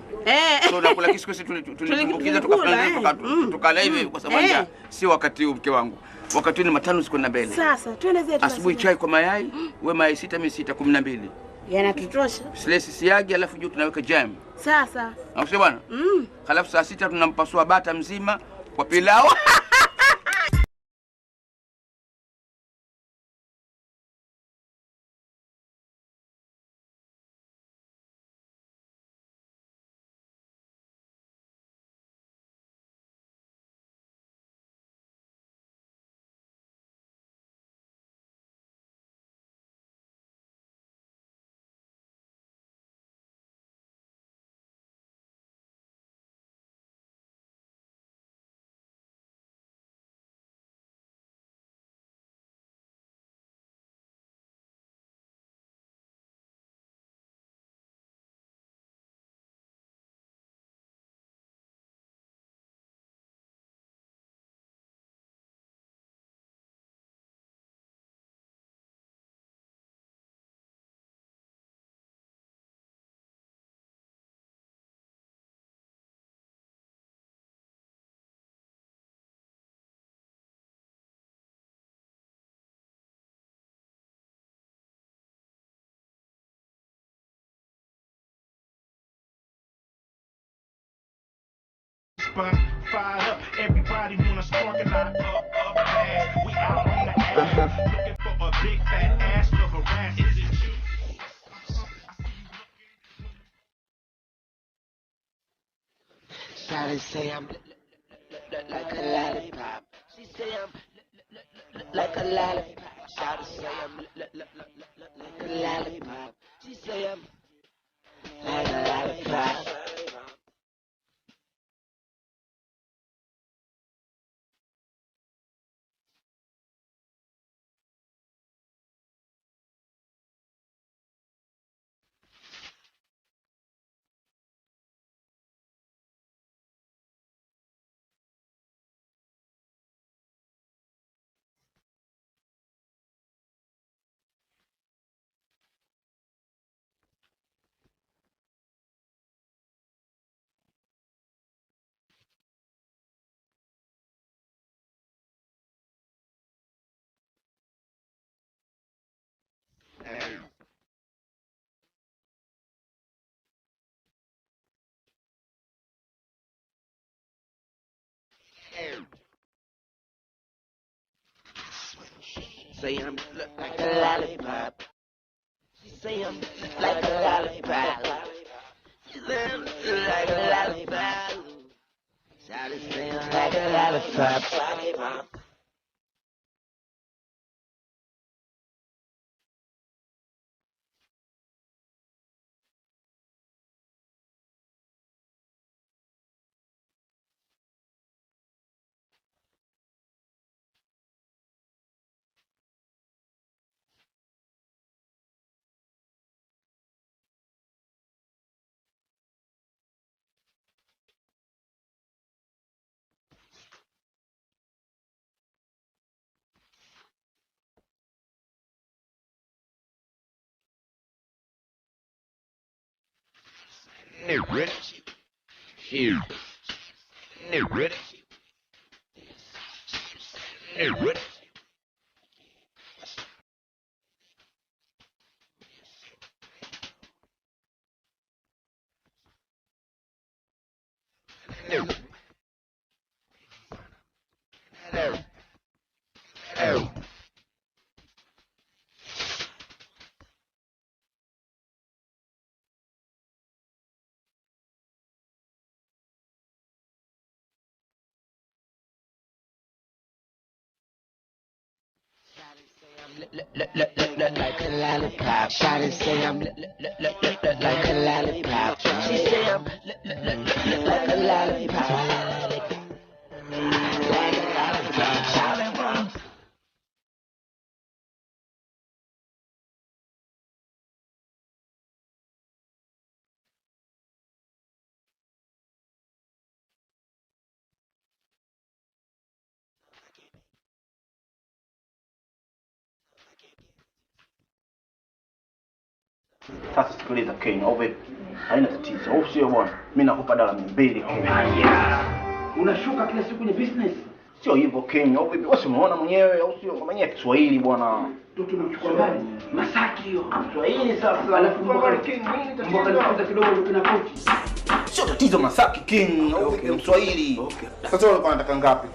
So nakula kisikusi tulitumbukiza tukala hivi kwa sababu njaa. Si wakati huu mke wangu. Wakati ni 5 siku na mbele. Sasa twende zetu. Asubuhi chai kwa mayai, wewe mayai 6 mimi 6 12. Yanatutosha. Silesi siagi alafu juu tunaweka jam. Sasa. Unasema bwana? Halafu saa 6 tunampasua bata mzima kwa pilau. Fired up, everybody wanna spark and I up bad. We out on the ass, looking for a big fat ass to harass. Is it you? Shawty say I'm like a lollipop. She say I'm like a lollipop. Shawty say I'm like a lollipop. She say I'm like a lollipop. say I'm like a lollipop. She say I'm like a lollipop. She say I'm like a lollipop. Shawty say I'm like a lollipop. Hey, Rich. Here. Hey, Rich. Hey, Rich. Like a lollipop. Shawty say I'm like a lollipop. She say I'm like a lollipop. Like a lollipop. Shawty want. Sasa sikiliza King, au vipi? Haina tatizo. Au sio bwana? Mimi nakupa $200 King. Unashuka kila siku kwenye business. Sio hivyo King, au vipi? Wewe umeona mwenyewe au sio? Mwenyewe Kiswahili bwana. Mtoto unachukua mbali. Masaki hiyo. Kiswahili sasa. Alafu mboka King, nini tatizo? Mboka kidogo kuna kochi. Sio tatizo Masaki King, au vipi Kiswahili? Okay. Sasa wewe unataka ngapi?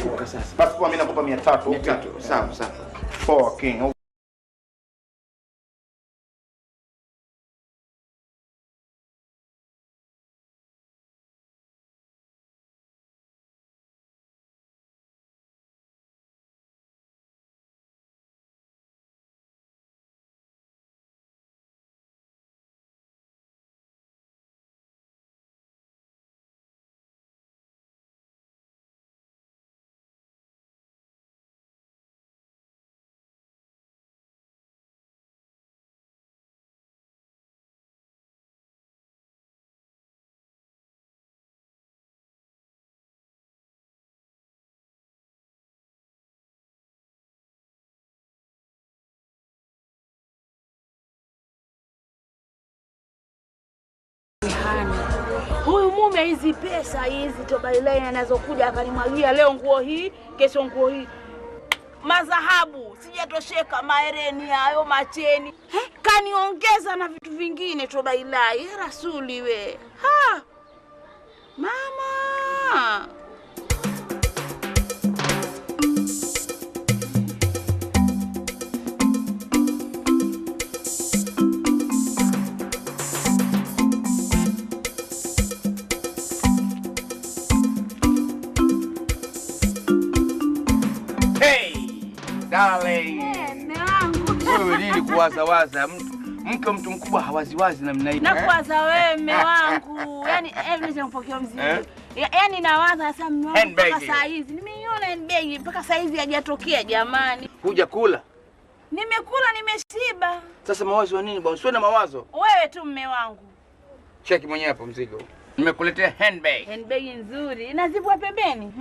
Shuka sasa. Basi kwa mimi nakupa 300. 300. Sawa sawa. Poa King. Huyu mume hizi pesa hizi tobailai anazokuja akanimwagia leo nguo hii, kesho nguo hii. Madhahabu, sijatosheka mahereni hayo macheni. Kaniongeza na vitu vingine tobailai. Rasuli we. Ha! Mama! Darling. Wewe nini kuwazawaza? Mke mtu mkubwa hawaziwazi namna hii. Nakuwaza wewe mume wangu. Yaani nitampokea mzigo. Yaani nawaza sasa mume wangu mpaka saa hizi. Nimeiona handbag mpaka saa hizi hajatokea jamani. Huja kula? Nimekula nimeshiba. Sasa mawazo nini bwana? Usiwe na mawazo. Wewe tu mume wangu. Cheki mwenyewe hapo mzigo. Nimekuletea handbag. Handbag nzuri. Inazibwa pembeni.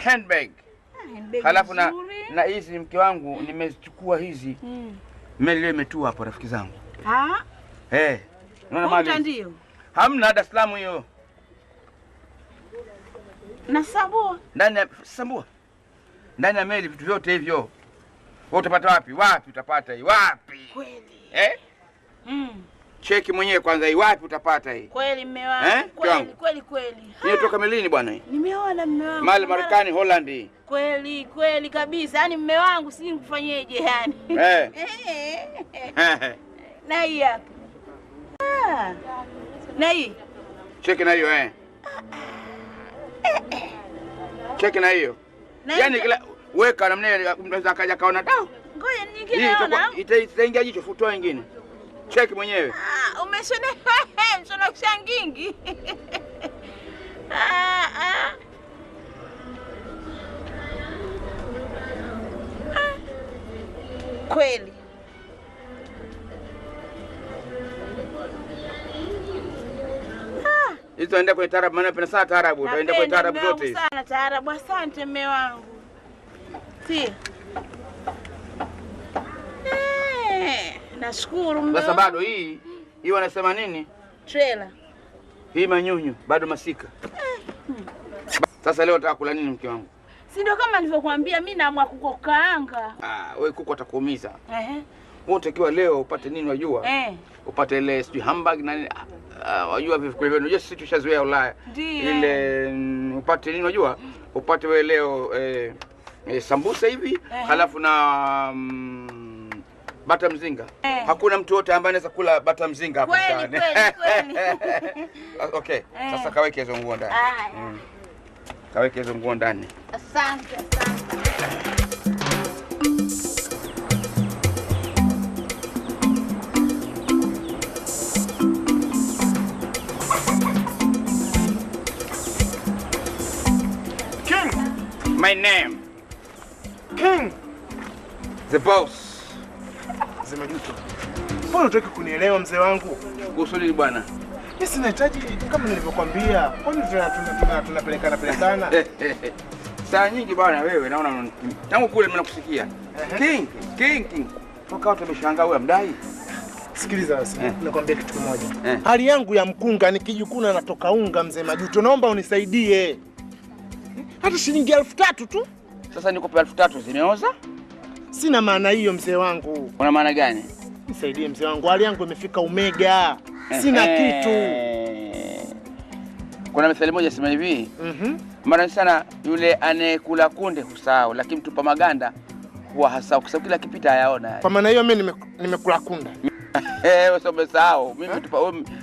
Handbag. Halafu na hizi mke wangu nimechukua hizi. Mimi leo imetua hapo rafiki zangu. Unaona mali? Ndio. Hamna Dar es Salaam hiyo. Na sabua. Ndani ya sabua. Ndani ya meli vitu vyote hivyo. Wewe utapata wapi? Wapi utapata hii? Wapi? Kweli. Cheki mwenyewe kwanza iwapi utapata hii. Kweli mme wangu. Kweli. Hiyo toka melini bwana hii. Nimeona mme wangu. Mali Marekani, Holland. Kweli kabisa. Yaani mme wangu si nikufanyeje yani. Na hii hapa. Na hii. Cheki na hiyo Cheki na hiyo. Yaani kila weka namna mnaweza kaja kaona dao. Ngoja nyingine naona. Itaingia jicho futoa nyingine. Cheki mwenyewe. Umeshona mshona kushangingi. Kweli. Hizo enda kwenye taarabu, maana napenda sana taarabu. Utaenda kwenye taarabu zote hizo. Sana taarabu. Asante mme wangu. Si. Nashukuru mme. Sasa bado hii wanasema nini? Trailer. Hii manyunyu bado masika. Sasa leo nataka kula nini mke wangu? Si ndio kama nilivyokuambia mimi naamua kukokaanga. Wewe kuku atakuumiza. Wewe unatakiwa leo upate nini wajua? Upate ile sijui hamburg na nini. Wajua vile unajua sisi tushazoea Ulaya. Ile upate nini wajua? Upate wewe leo sambusa hivi, halafu na bata mzinga. Hakuna mtu wote ambaye anaweza kula bata mzinga hapa ndani. Kweli. Okay. Sasa kaweke hizo nguo ndani. Kaweke hizo nguo ndani. Asante. King. My name. King. The boss. Mzee Majuto. Mbona unataka kunielewa mzee wangu? Kuhusu nini bwana? Mimi sinahitaji kama nilivyokuambia. Kwani tunapelekana. Saa nyingi bwana wewe naona tangu kule mimi nakusikia. King. Toka watu wameshangaa wewe mdai. Sikiliza basi, nakwambia kitu kimoja. Hali yangu ya mkunga nikijikuna natoka unga mzee Majuto. Naomba unisaidie. Hata shilingi 3,000 tu. Sasa nikupe 3,000 zimeoza? Sina maana hiyo mzee wangu. Una maana gani? Nisaidie mzee wangu. Hali yangu imefika omega. Sina kitu. Kuna methali moja sema hivi. Mara sana yule anayekula kunde husahau, lakini mtupa maganda huwa hasahau kwa sababu kila kipita hayaona. Kwa maana hiyo mimi nimekula kunda. Wewe sio umesahau.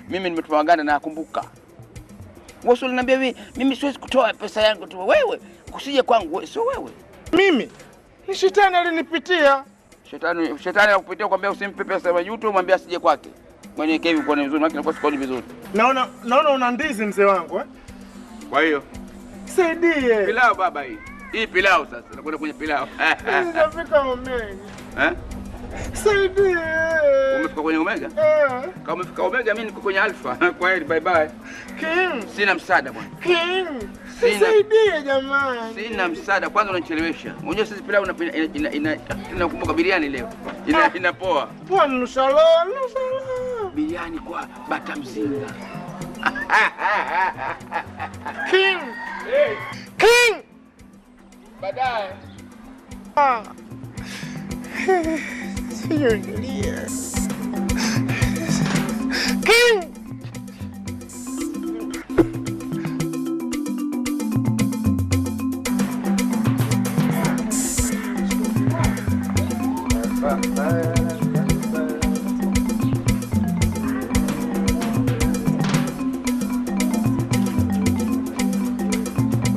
Mimi nimetupa maganda na nakumbuka. Wewe uliniambia mimi siwezi kutoa pesa yangu tu. Wewe usije kwangu, sio wewe. Mimi ni shetani alinipitia. Shetani anakupitia kwambia usimpe pesa Majuto, mwambie asije kwake. Mwenye kevi kwa vizuri, maana kwa sikoni vizuri. Naona una ndizi mzee wangu Kwa hiyo saidie. Pilau baba hii. Hii pilau sasa. Nakwenda kwenye pilau. Nitafika omega. Saidie. Umefika kwenye omega? Kama umefika omega mimi niko kwenye alpha. Kwa hiyo bye bye. King. Sina msaada bwana. King. Saidie jamani. Sina msaada, kwanza unanichelewesha. Unajua sisi pilau inakumbuka biriani leo. Inapoa. Poa nushala. Biriani kwa bata mzinga. King. King. Baadaye. Sijaendelea. King.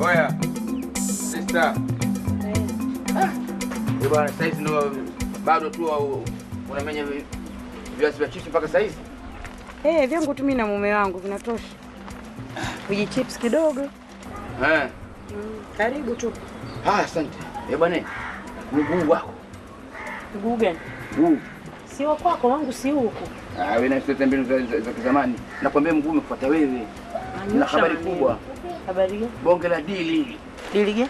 Oya. Sister. Bwana saizi ndo bado tu unamenya viazi vya chips mpaka saizi? Vyangu tu mimi na mume wangu vinatosha. Kuji chips kidogo. Karibu tu. Asante. Bwana. Mguu wako. Mguu gani? Mguu. Si wa kwako, wangu si huko. Wewe na sisi mbinu za kizamani. Nakwambia mguu umekufuata wewe. Na habari kubwa. Habari gani? Bonge la dili. Dili gani?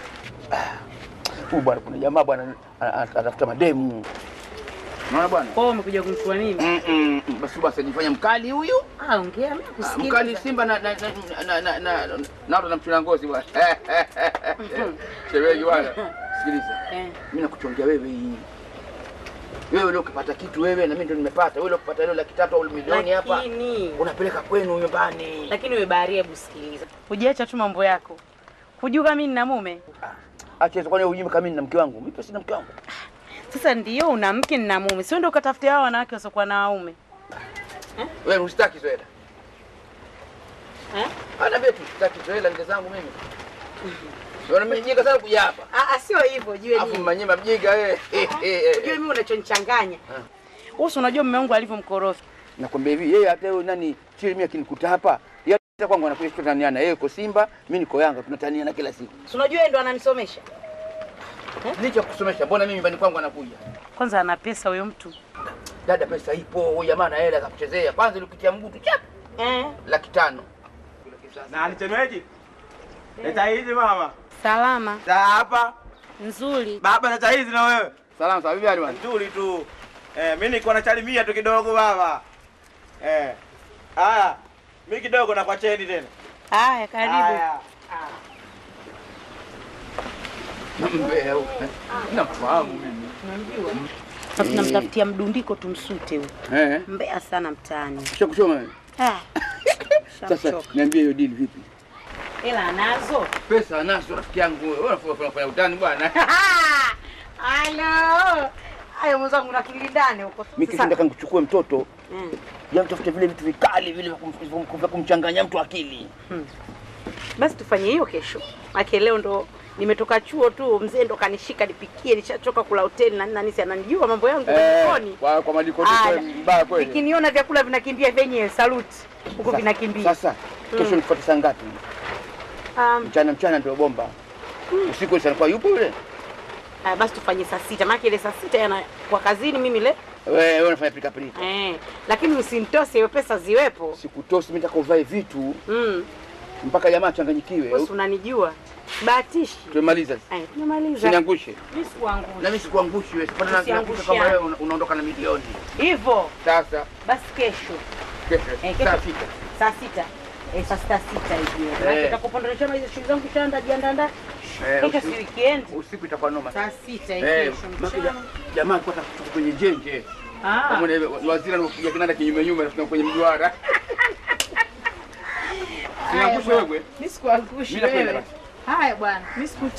Bwana kuna jamaa bwana atafuta mademu. Unaona bwana? Kwa hiyo umekuja kumchukua mimi? Basi ajifanya mkali huyu. Ongea mimi kusikia. Mkali Simba na mchuna ngozi bwana. Shemeji bwana. Sikiliza. Mimi nakuchongea wewe hii. Wewe leo ukipata kitu wewe na mimi ndio nimepata. Wewe leo ukipata leo 300,000 au milioni hapa. Unapeleka kwenu nyumbani. Lakini wewe baharia, hebu sikiliza. Hujiacha tu mambo yako. Hujua kama mimi nina mume? Acha hizo, kwani hujui kama mimi nina mke wangu? Mimi sina mke wangu. Sasa ndio una mke na mume. Sio ndio ukatafute hao wanawake wasiokuwa na waume. Wewe unastaki hizo hela. Ana vipi unastaki hizo hela nge zangu mimi? Wewe unamjinga sana kuja hapa. Sio hivyo, jue nini? Afu manyema mjinga wewe. Unajua mimi unachonichanganya. Wewe unajua mume wangu alivyo mkorofi. Nakwambia hivi, yeye hata yeye nani chini mimi akinikuta hapa, yeye hata kwangu anakuja tutaniana. Yeye yuko Simba, mimi niko Yanga, tunataniana kila siku. Unajua yeye ndo ananisomesha. Licha kusomesha, mbona mimi nyumbani kwangu anakuja? Kwanza ana pesa huyo mtu. Dada, pesa ipo, huyo jamaa ana hela za kuchezea. Kwanza ulikitia mguu tu chap. 500,000. Na anichemeji? Leta hizi mama. Salama. Za hapa. Nzuri. Baba, leta hizi na wewe. Salama sawa, bibi bwana. Nzuri tu. Mimi niko na chalimia tu kidogo baba. Haya. Mimi kidogo na kwa cheni tena. Haya, karibu. Haya. Mbea huko. Nafahamu mimi. Unamjua? Sasa tunamtafutia mdundiko tumsute huyo. Mbea sana mtaani. Ushakuchoma wewe? Sasa niambie hiyo deal vipi? Hela anazo? Pesa anazo rafiki yangu wewe. Wewe unafanya utani bwana. Halo. Hayo mwenzangu na kilindane huko. Mimi kisha nataka nikuchukue mtoto. Ya mtafute vile vitu vikali vile vya kumchanganya mtu akili. Basi tufanye hiyo kesho. Maana leo ndo nimetoka chuo tu, mzee ndo kanishika nipikie, nishachoka kula hoteli na nani si ananijua mambo yangu jikoni. Kwa maliko tu mbaya kweli. Nikiniona vyakula vinakimbia venye salute. Huko vinakimbia. Sasa kesho nifuate saa ngapi? Mchana ndio bomba. Usiku sana yupo yule. Basi tufanye saa 6. Maana ile saa 6 yana kwa kazini mimi le. Wewe unafanya pilika pilika. Lakini usinitose hiyo pesa ziwepo. Sikutosi, mimi nataka uvae vitu. Mpaka jamaa changanyikiwe. Wewe unanijua. Bahatishi. Tumemaliza. Tumemaliza. Usiniangushe. Mimi sikuangusha. Na mimi sikuangushi wewe. Sipana na kama wewe unaondoka na milioni. Hivyo. Sasa. Basi kesho. Kesho. Saa 6. Saa 6. Saa 6 hivi. Nitakupondoleshana hizo shughuli zangu shanda jiandaa. Kesho si weekend. Usiku itakuwa noma. Saa 6 hivi kesho. Jamaa alikuwa atakutoka kwenye jenje. Kama waziri anakuja kinanda kinyume nyume na kwenye mduara. Sinaangusha wewe. Mimi sikuangushi wewe. Haya bwana. Mimi siku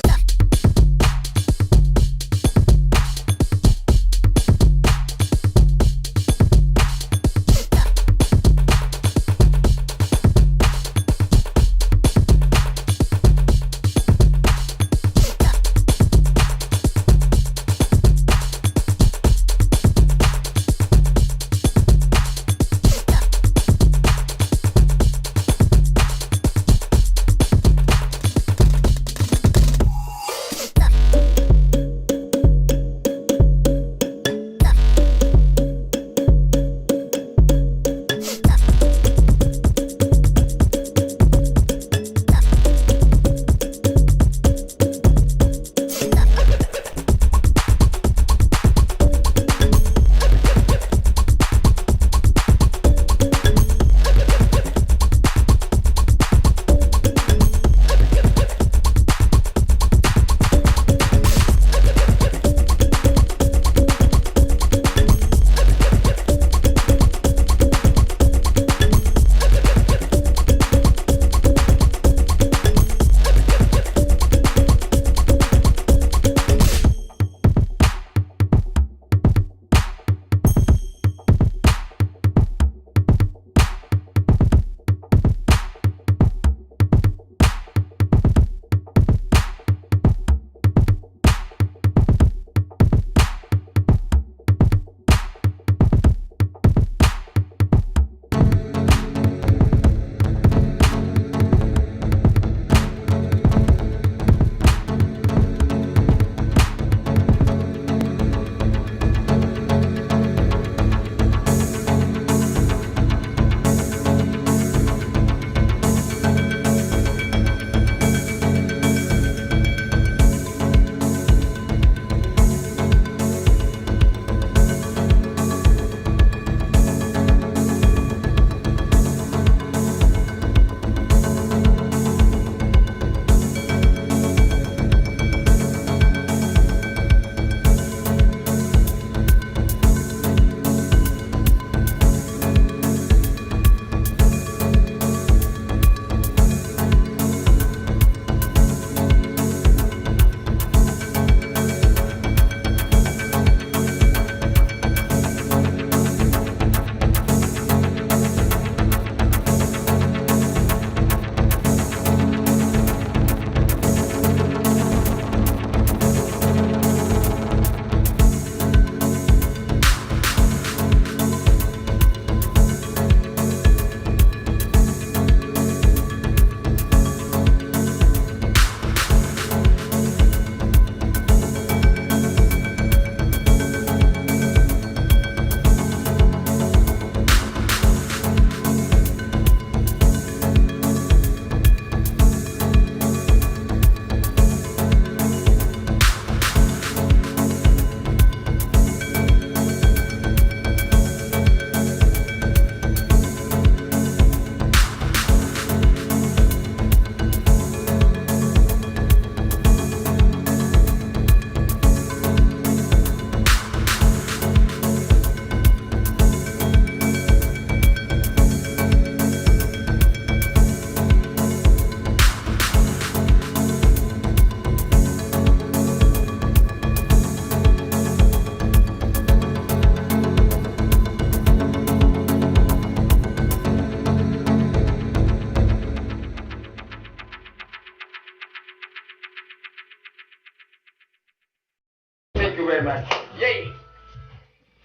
Thank you very much. Yay.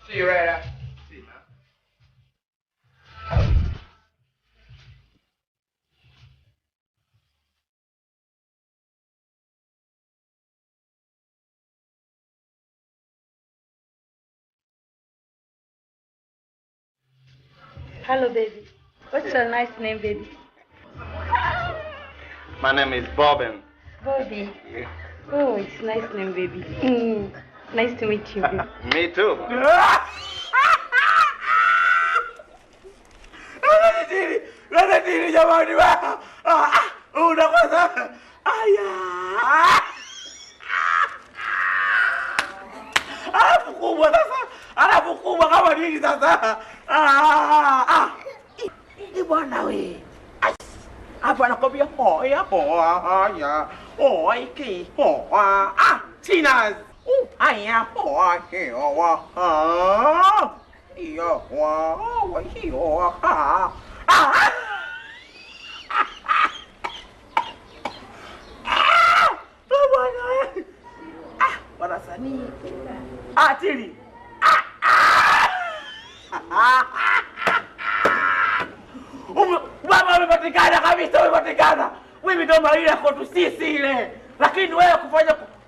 See you later. See you, man. Hello, baby. What's your nice name, baby? My name is Bobbin. Bobby. Yeah. Oh, it's a nice name, baby. Nice to meet you, baby. Me too. Lada diri jamani wa. Unakwaza. Aya. Alafu kubwa sasa. Alafu kubwa kama nini sasa? Bwana we. Hapa anakwambia hoya hoya. Oiki hoa. Chinas. Aya hoa hoa. Iyo hoa. Iyo ha. Wanasanii Tili baba umepatikana kabisa, umepatikana. Wewe ndio maili yako tu sisi ile, lakini wewe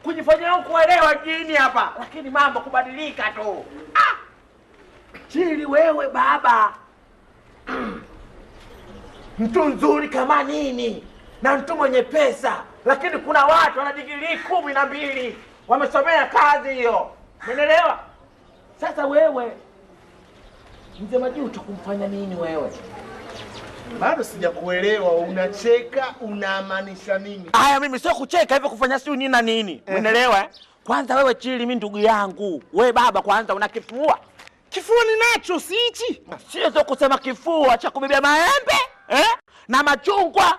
kujifanya kuelewa jini hapa, lakini mambo kubadilika tu. Tili wewe baba mtu nzuri kama nini na mtu mwenye pesa, lakini kuna watu wana digrii 12 wamesomea kazi hiyo, umeelewa? Sasa wewe Mzee Majuto kumfanya nini wewe? Bado sijakuelewa, unacheka unamaanisha nini? Haya, mimi sio kucheka hivyo, kufanya siu nini na nini, umeelewa? Kwanza wewe Chili, mimi ndugu yangu, wewe baba kwanza una kifua. Kifua ninacho si hichi. Sio kusema kifua cha kubebea maembe na machungwa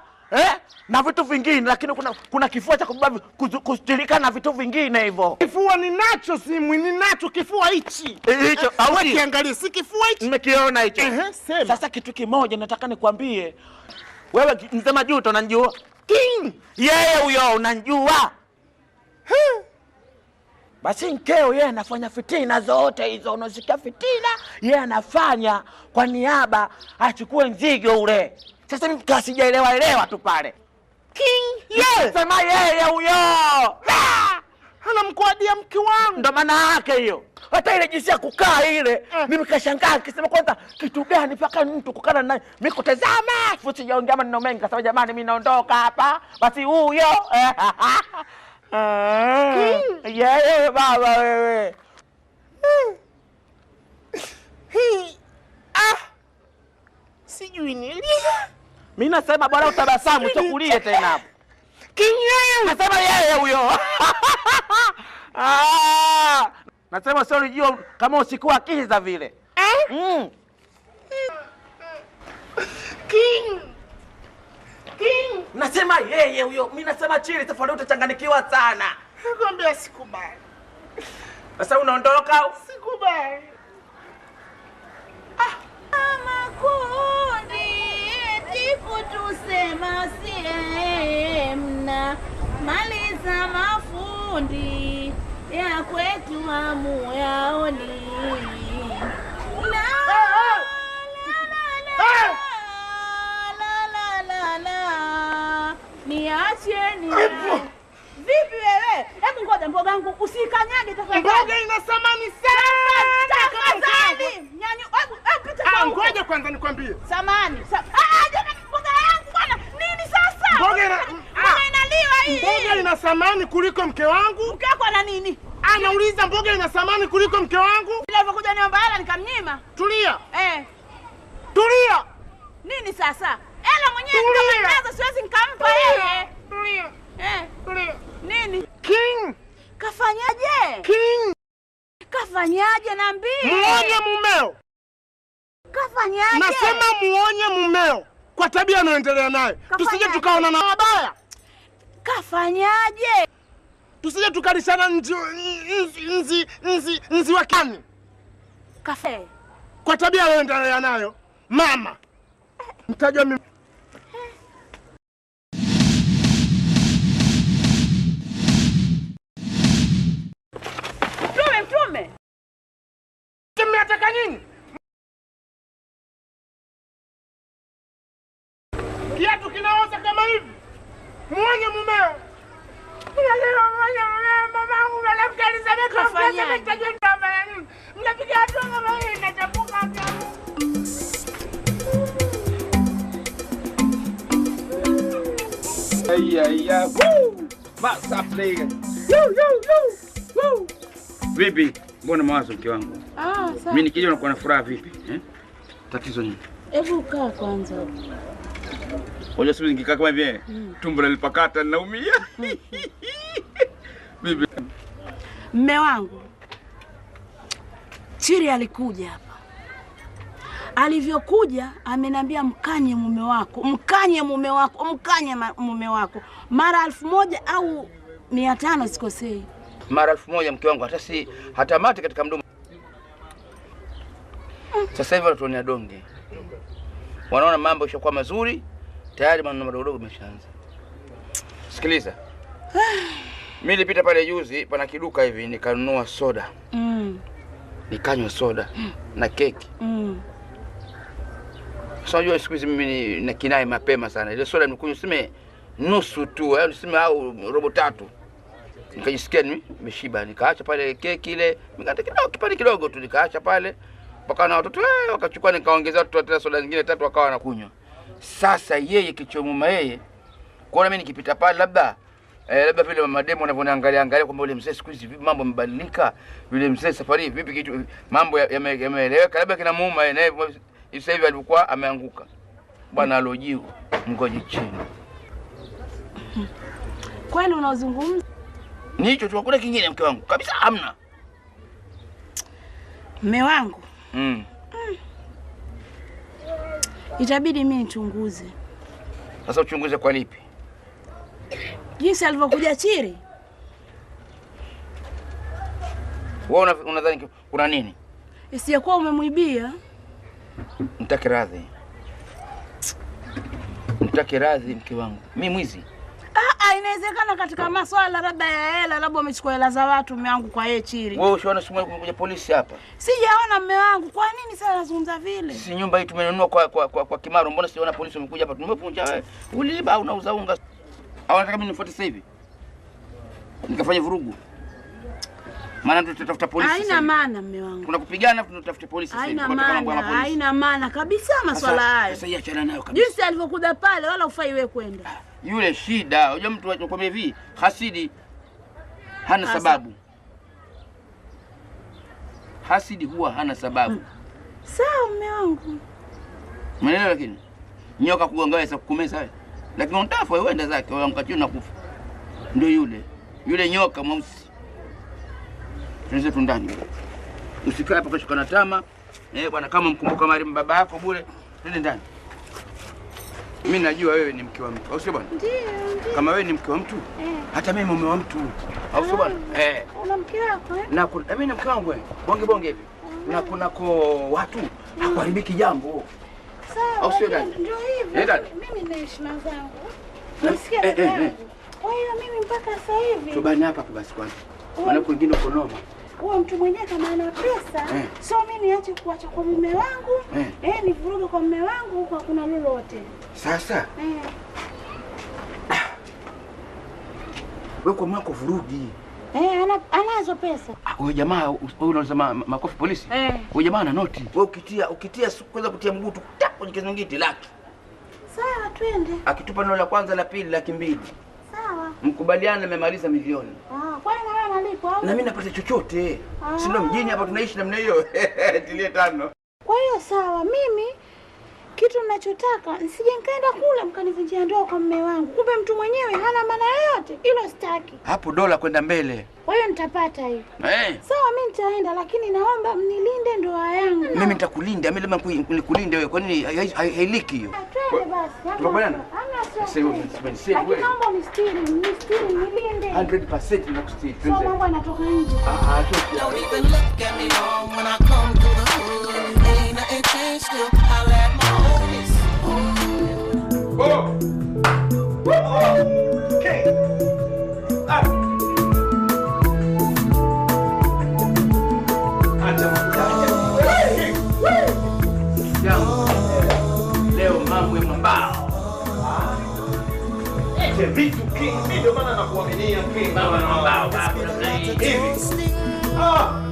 na vitu vingine, lakini kuna kifua cha kubeba kustirika na vitu vingine hivyo. Kifua ninacho, simu ninacho kifua hichi. Hicho au kiangalia, si kifua hichi. Nimekiona hicho. Sema. Sasa kitu kimoja nataka nikwambie. Wewe Mzee Majuto unanijua? King. Yeye huyo unanijua? Basi mkeo yeye anafanya fitina zote hizo, unasikia fitina, yeye anafanya kwa niaba achukue nzigo ule. Sasa mimi kasijaelewa tu pale. King, yes. Sema yeye huyo. Hana mkwadia mke wangu. Ndo maana yake hiyo. Hata ile jinsi ya kukaa ile, mimi kashangaa nikisema kwanza kitu gani mpaka mtu kukana naye. Mimi kutazama, futi sijaongea maneno mengi, kasema jamani mimi naondoka hapa. Basi huyo. Yeye baba wewe. Sijui nini. Mimi nasema bora utabasamu chokulie tena hapo. King yeye. Nasema yeye huyo. Nasema sio lijio kama usikuwa kiza vile. King. King. Nasema yeye huyo. Mimi nasema Chili, tafadhali utachanganikiwa sana. Nakwambia sikubali. Sasa unaondoka au? Sikubali. Makundi tikutusema siemna maliza mafundi ya kwetu hamu yaoni niacheni. Vipi wewe? Hebu ngoja mboga yangu usikanyage tafadhali. Mboga ina thamani sana. Tafadhali. Nyanyu, hebu pita kwa huko. Ngoja kwanza nikwambie. Samani. Jamani mboga yangu bwana. Nini sasa? Mboga inaliwa hii. Mboga ina thamani kuliko mke wangu. Mke wako ana nini? Anauliza mboga ina thamani kuliko mke wangu. Bila alivyokuja niomba hela nikamnyima. Tulia. Tulia. Nini sasa? Hela mwenyewe nikamweleza siwezi nikampa yeye. Tulia. Tulia. Nini? King. Kafanyaje? King. Kafanyaje naambie? Muonye mumeo. Kafanyaje? Nasema muonye mumeo kwa tabia anayoendelea nayo. Tusije tukaona na mabaya. Kafanyaje? Tusije tukalishana nzi wakani. Kafe. Kwa tabia anayoendelea nayo. Mama. Mtajua mimi. Mimi nitajua nitafanya nini? Mnapiga hatua kama hii nachapuka hapa. Aya. Woo! Masa player. Woo! Vipi? Mbona mawazo mke wangu? Sawa. Mimi nikija unakuwa na furaha vipi? Tatizo nini? Hebu kaa kwanza. Unajua sisi nikikaa kama hivi, tumbo linalipakata ninaumia. Bibi. Mme wangu Chiri alikuja hapa. Alivyokuja ameniambia mkanye mume wako, mume wako mara 1000 au 500 sikosei. Mara 1000 mke wangu, hata mate katika mdomo. Sasa hivi watuonia donge. Wanaona mambo yashakuwa mazuri, tayari maneno madogo yameshaanza. Sikiliza. Mimi nilipita pale juzi pana kiduka hivi nikanunua soda. Nikanywa soda na keki. Sasa unajua siku hizi mimi na kinai mapema sana. Ile soda nikunywa sime nusu tu, au sime au robo tatu. Nikajisikia nimeshiba, nikaacha pale keki ile, nikata kidogo kipande kidogo tu nikaacha pale. Mpaka na watoto wakachukua nikaongeza watoto tena soda nyingine 3 wakawa wanakunywa. Sasa yeye kichomuma yeye kuona mimi nikipita pale labda vile mademo wanavyoniangalia kwamba yule mzee siku hizi mambo yamebadilika, yule mzee safari vipi kitu mambo yameeleweka, labda kina muuma yeye sasa hivi alikuwa ameanguka. Bwana alojiu ngoje chini. Kwani unazungumza? Ni hicho tu, hakuna kingine mke wangu. Kabisa hamna. Mme wangu. Itabidi mimi nichunguze. Sasa uchunguze kwa lipi? Jinsi alivyokuja Chiri. Wewe unadhani kuna nini? Isiyokuwa umemwibia. Nitake radhi. Nitake radhi mke wangu. Mimi mwizi. Inawezekana katika masuala labda ya hela, labda umechukua hela za watu mume wangu kwa yeye Chiri. Wewe ushaona simu kuja polisi hapa? Sijaona mume wangu. Kwa nini sasa unazungumza vile? Si nyumba hii tumenunua kwa Kimaro, mbona siona polisi wamekuja hapa? Tumevunja wewe. Uliiba au unauza unga? Au nataka mimi nifuate sasa hivi? Nikafanya vurugu. Maana tutatafuta polisi. Haina maana mume wangu. Kuna kupigana tunatafuta polisi sasa hivi. Haina maana kabisa masuala hayo. Sasa achana nayo kabisa. Jinsi alivyokuja pale wala ufai wewe kwenda. Yule shida, unajua mtu anakuambia hivi, hasidi hana sababu. Hasidi huwa hana sababu. Sawa mume wangu. Umeelewa lakini? Nyoka kugonga wewe kukumeza wewe. Lakini unatafa wewe enda zake, wewe mkatio na kufa. Ndio yule nyoka mweusi. Tunaweza tundani. Usikae hapo kashuka na tama. Bwana kama mkumbuka marehemu baba yako bure, twende ndani. Mimi najua wewe ni mke wa mtu, au sio bwana? Ndio. Kama wewe ni mke wa mtu, hata mimi mume wa mtu, au sio bwana? Una mke wako Na mimi ni mke wangu bonge hivi. Na kunako watu hakuharibiki jambo. Sawa. Au sio dada? Ndio hivyo. Mimi na heshima zangu. Nasikia dada. Kwa hiyo mimi mpaka sasa hivi. Tubani hapa basi kwanza. Maana kwingine uko noma. Huyo mtu mwenyewe kama ana pesa, sio mimi niache kuacha kwa mume wangu. Ni vuruge kwa mume wangu huko hakuna lolote. Sasa. Wewe kwa mwako vurugi. Anazo pesa. Huyo jamaa huyo unasema makofi polisi? Huyo jamaa ana noti. Wewe ukitia kwanza kutia mguu tu kwenye kizungiti laki. Sawa twende. Akitupa neno la kwanza la pili 200,000. Sawa. Mkubaliana mmemaliza milioni. Kwa nini wewe unalipa au? Na mimi napata chochote. Si ndio mjini hapa tunaishi namna hiyo. Tilie 5. Kwa hiyo sawa, mimi kitu ninachotaka nisije nikaenda kule mkanivunjia ndoa kwa mume wangu. Kumbe mtu mwenyewe hana maana yoyote. Hilo sitaki. Hapo dola kwenda mbele. Kwa hiyo nitapata hiyo. Sawa mimi nitaenda lakini naomba mnilinde ndoa yangu. Mimi nitakulinda, mimi lazima nikulinde wewe. Kwa nini hailiki hiyo? Twende basi. Tunakubaliana? Sasa wewe. Naomba unistiri, nilinde. 100% nakustiri. Sio mambo yanatoka nje. Don't even look at me wrong when I come to the hood. Ain't nothing changed still. I let my homies. Okay. Leo mambo ya mbao. Vitu King, ndio maana nakuaminia King. Baba na mbao. Hivi.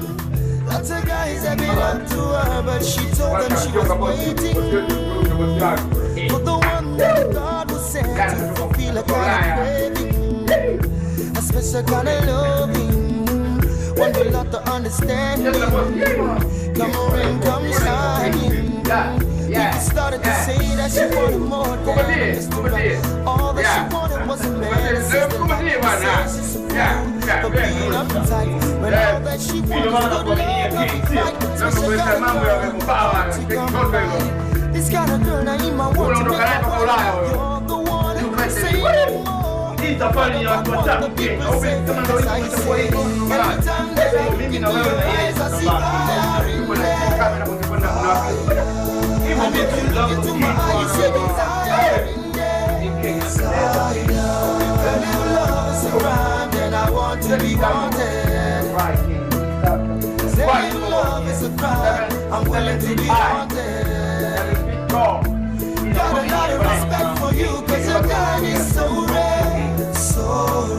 Lots of guys have been up to her, but she told them she was waiting for the one that God was sent to fulfill a kind of craving, a special kind of loving, one with a lot of understanding. Come rain, come shining. People started to say that she wanted more than Mr. Right. All that she wanted was a man. And since the night she's so cool for being uptight. When all that she wanted was good love, like the special kind of love to come right. This kind of girl I want to make my body. You're the one who can say no more. People say things I say. Every time that I look into your eyes, I see fire in there. And if you look into my eyes, you see desire in there. Desire. Girl, if love is a crime, then I want to be wanted. Say if love is a crime, I'm willing to be haunted. Got a lot of respect for you, cause your God is so rare, so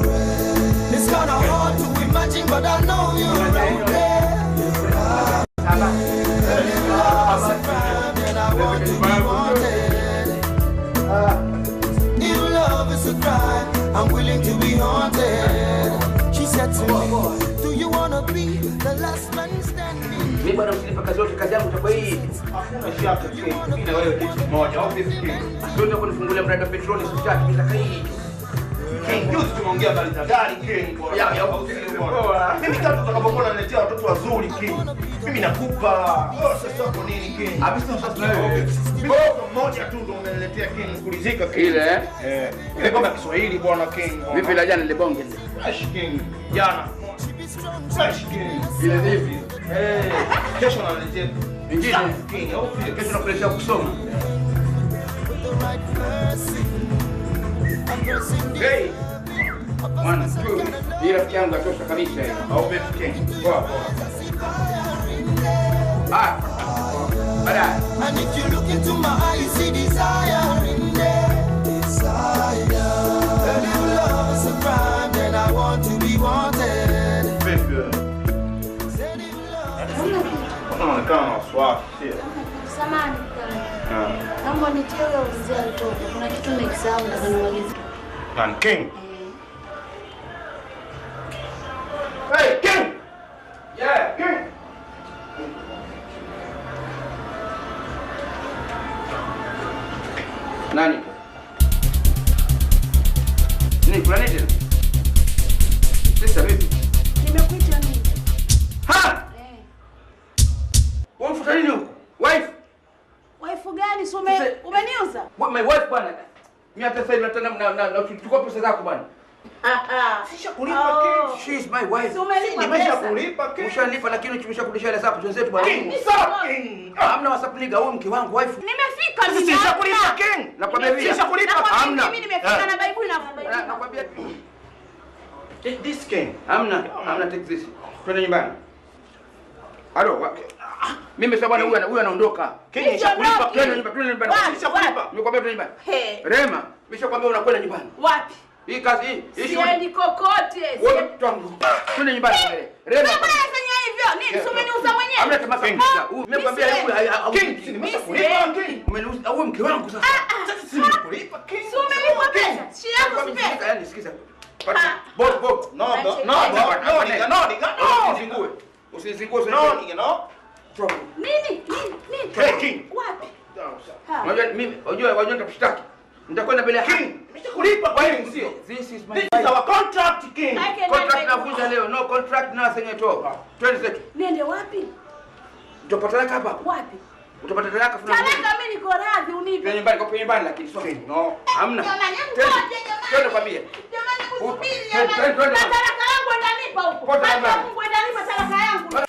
rare. It's kinda hard to imagine, but I know you're out there. You're out there. Girl, if love is a crime, then I want to be wanted. If love is a crime, I'm willing to be haunted. She said to me, do you wanna be the last man standing? Mimi bwana msinipa kazi yote, kazi yangu itakuwa hii. Hakuna shaka mimi na wewe kitu kimoja. Au vipi? Ndio kunifungulia mradi wa petroli sitaki, mimi nataka hii. King, juzi tumeongea habari za gari King. Mimi kama tutakapokuwa naletea watoto wazuri King. Mimi nakupa. Sasa hapo nini King? Abisi sasa wewe. Mimi mmoja tu ndo umeniletea King kulizika King. Ile ile kama Kiswahili bwana King. Vipi la jana ile bonge ile? Fresh King. Jana. Fresh King. Ile vipi? Kesho naletea ingine King. Au kesho nakuletea kusoma. Hey! Mwana, hii rafiki yangu atosha kabisa hiyo. Au vipi King? Poa poa. And if you look into my eyes, you see desire in there. Desire. And if love is a crime, then I want to be wanted. Very good. Unaonekana na wasiwasi, sio? Samahani kaka. Naomba nitie huyo mzee alitoka. Kuna kitu nimekisahau na kanimaliza. Nan King. Hey King. Yeah, King. Nani? Nini kuna nini? Sasa vipi? Nimekuita nini? Ha! Wewe mfuta nini huko? Wife. Wife gani? Si umeniuza? My wife bwana. Mimi hata sasa hivi nataka chukua pesa zako bwana. Sisha kulipa King. She is my wife. Nimesha kulipa King. Ushalipa lakini tumeshakurudisha hela zako wenzetu bwana. King, stop King. Hamna WhatsApp niga, huyu mke wangu wife. Nimefika mimi. Sisha kulipa King. Nakwambia hivi. Sisha kulipa. Hamna. Mimi nimefika na Bible na nakwambia take this King. Hamna take this. Twende nyumbani. Halo. Mimi sasa bwana huyu anaondoka. King nishakulipa. Twende nyumbani. Nishakulipa. Nimekwambia twende nyumbani. Rema, nimeshakwambia unakwenda nyumbani. Wapi? Hii kazi hii. Siendi kokote. Wewe mtangu. Twende nyumbani. Rema. Mbona unafanya hivyo? Nini? Si umeniuza mwenyewe? Hamna tamasa kabisa. Nimekwambia huyu King, nimeshakulipa King. Umeniuza huyu mke wangu sasa. Sasa si nimekulipa King. Si umelipa pesa? Si yako si pesa. Yaani sikiza. Bob. No. Usizingue. Nini? Hey King. Wapi? Unajua mimi, unajua nitakushtaki. Nitakwenda mbele ya King. Nimeshakulipa King, sio? This is our contract King. Contract nakuja leo. No contract nothing at all. Twende zetu. Niende wapi? Utapata talaka hapa. Wapi? Utapata talaka fulani. Talaka mimi niko radhi unipe. Twende nyumbani, kwa nyumbani lakini sio. No, hamna. Twende kwambie. Jamani msubiri jamani. Talaka yangu ndanipa huko. Mungu ndanipa talaka yangu.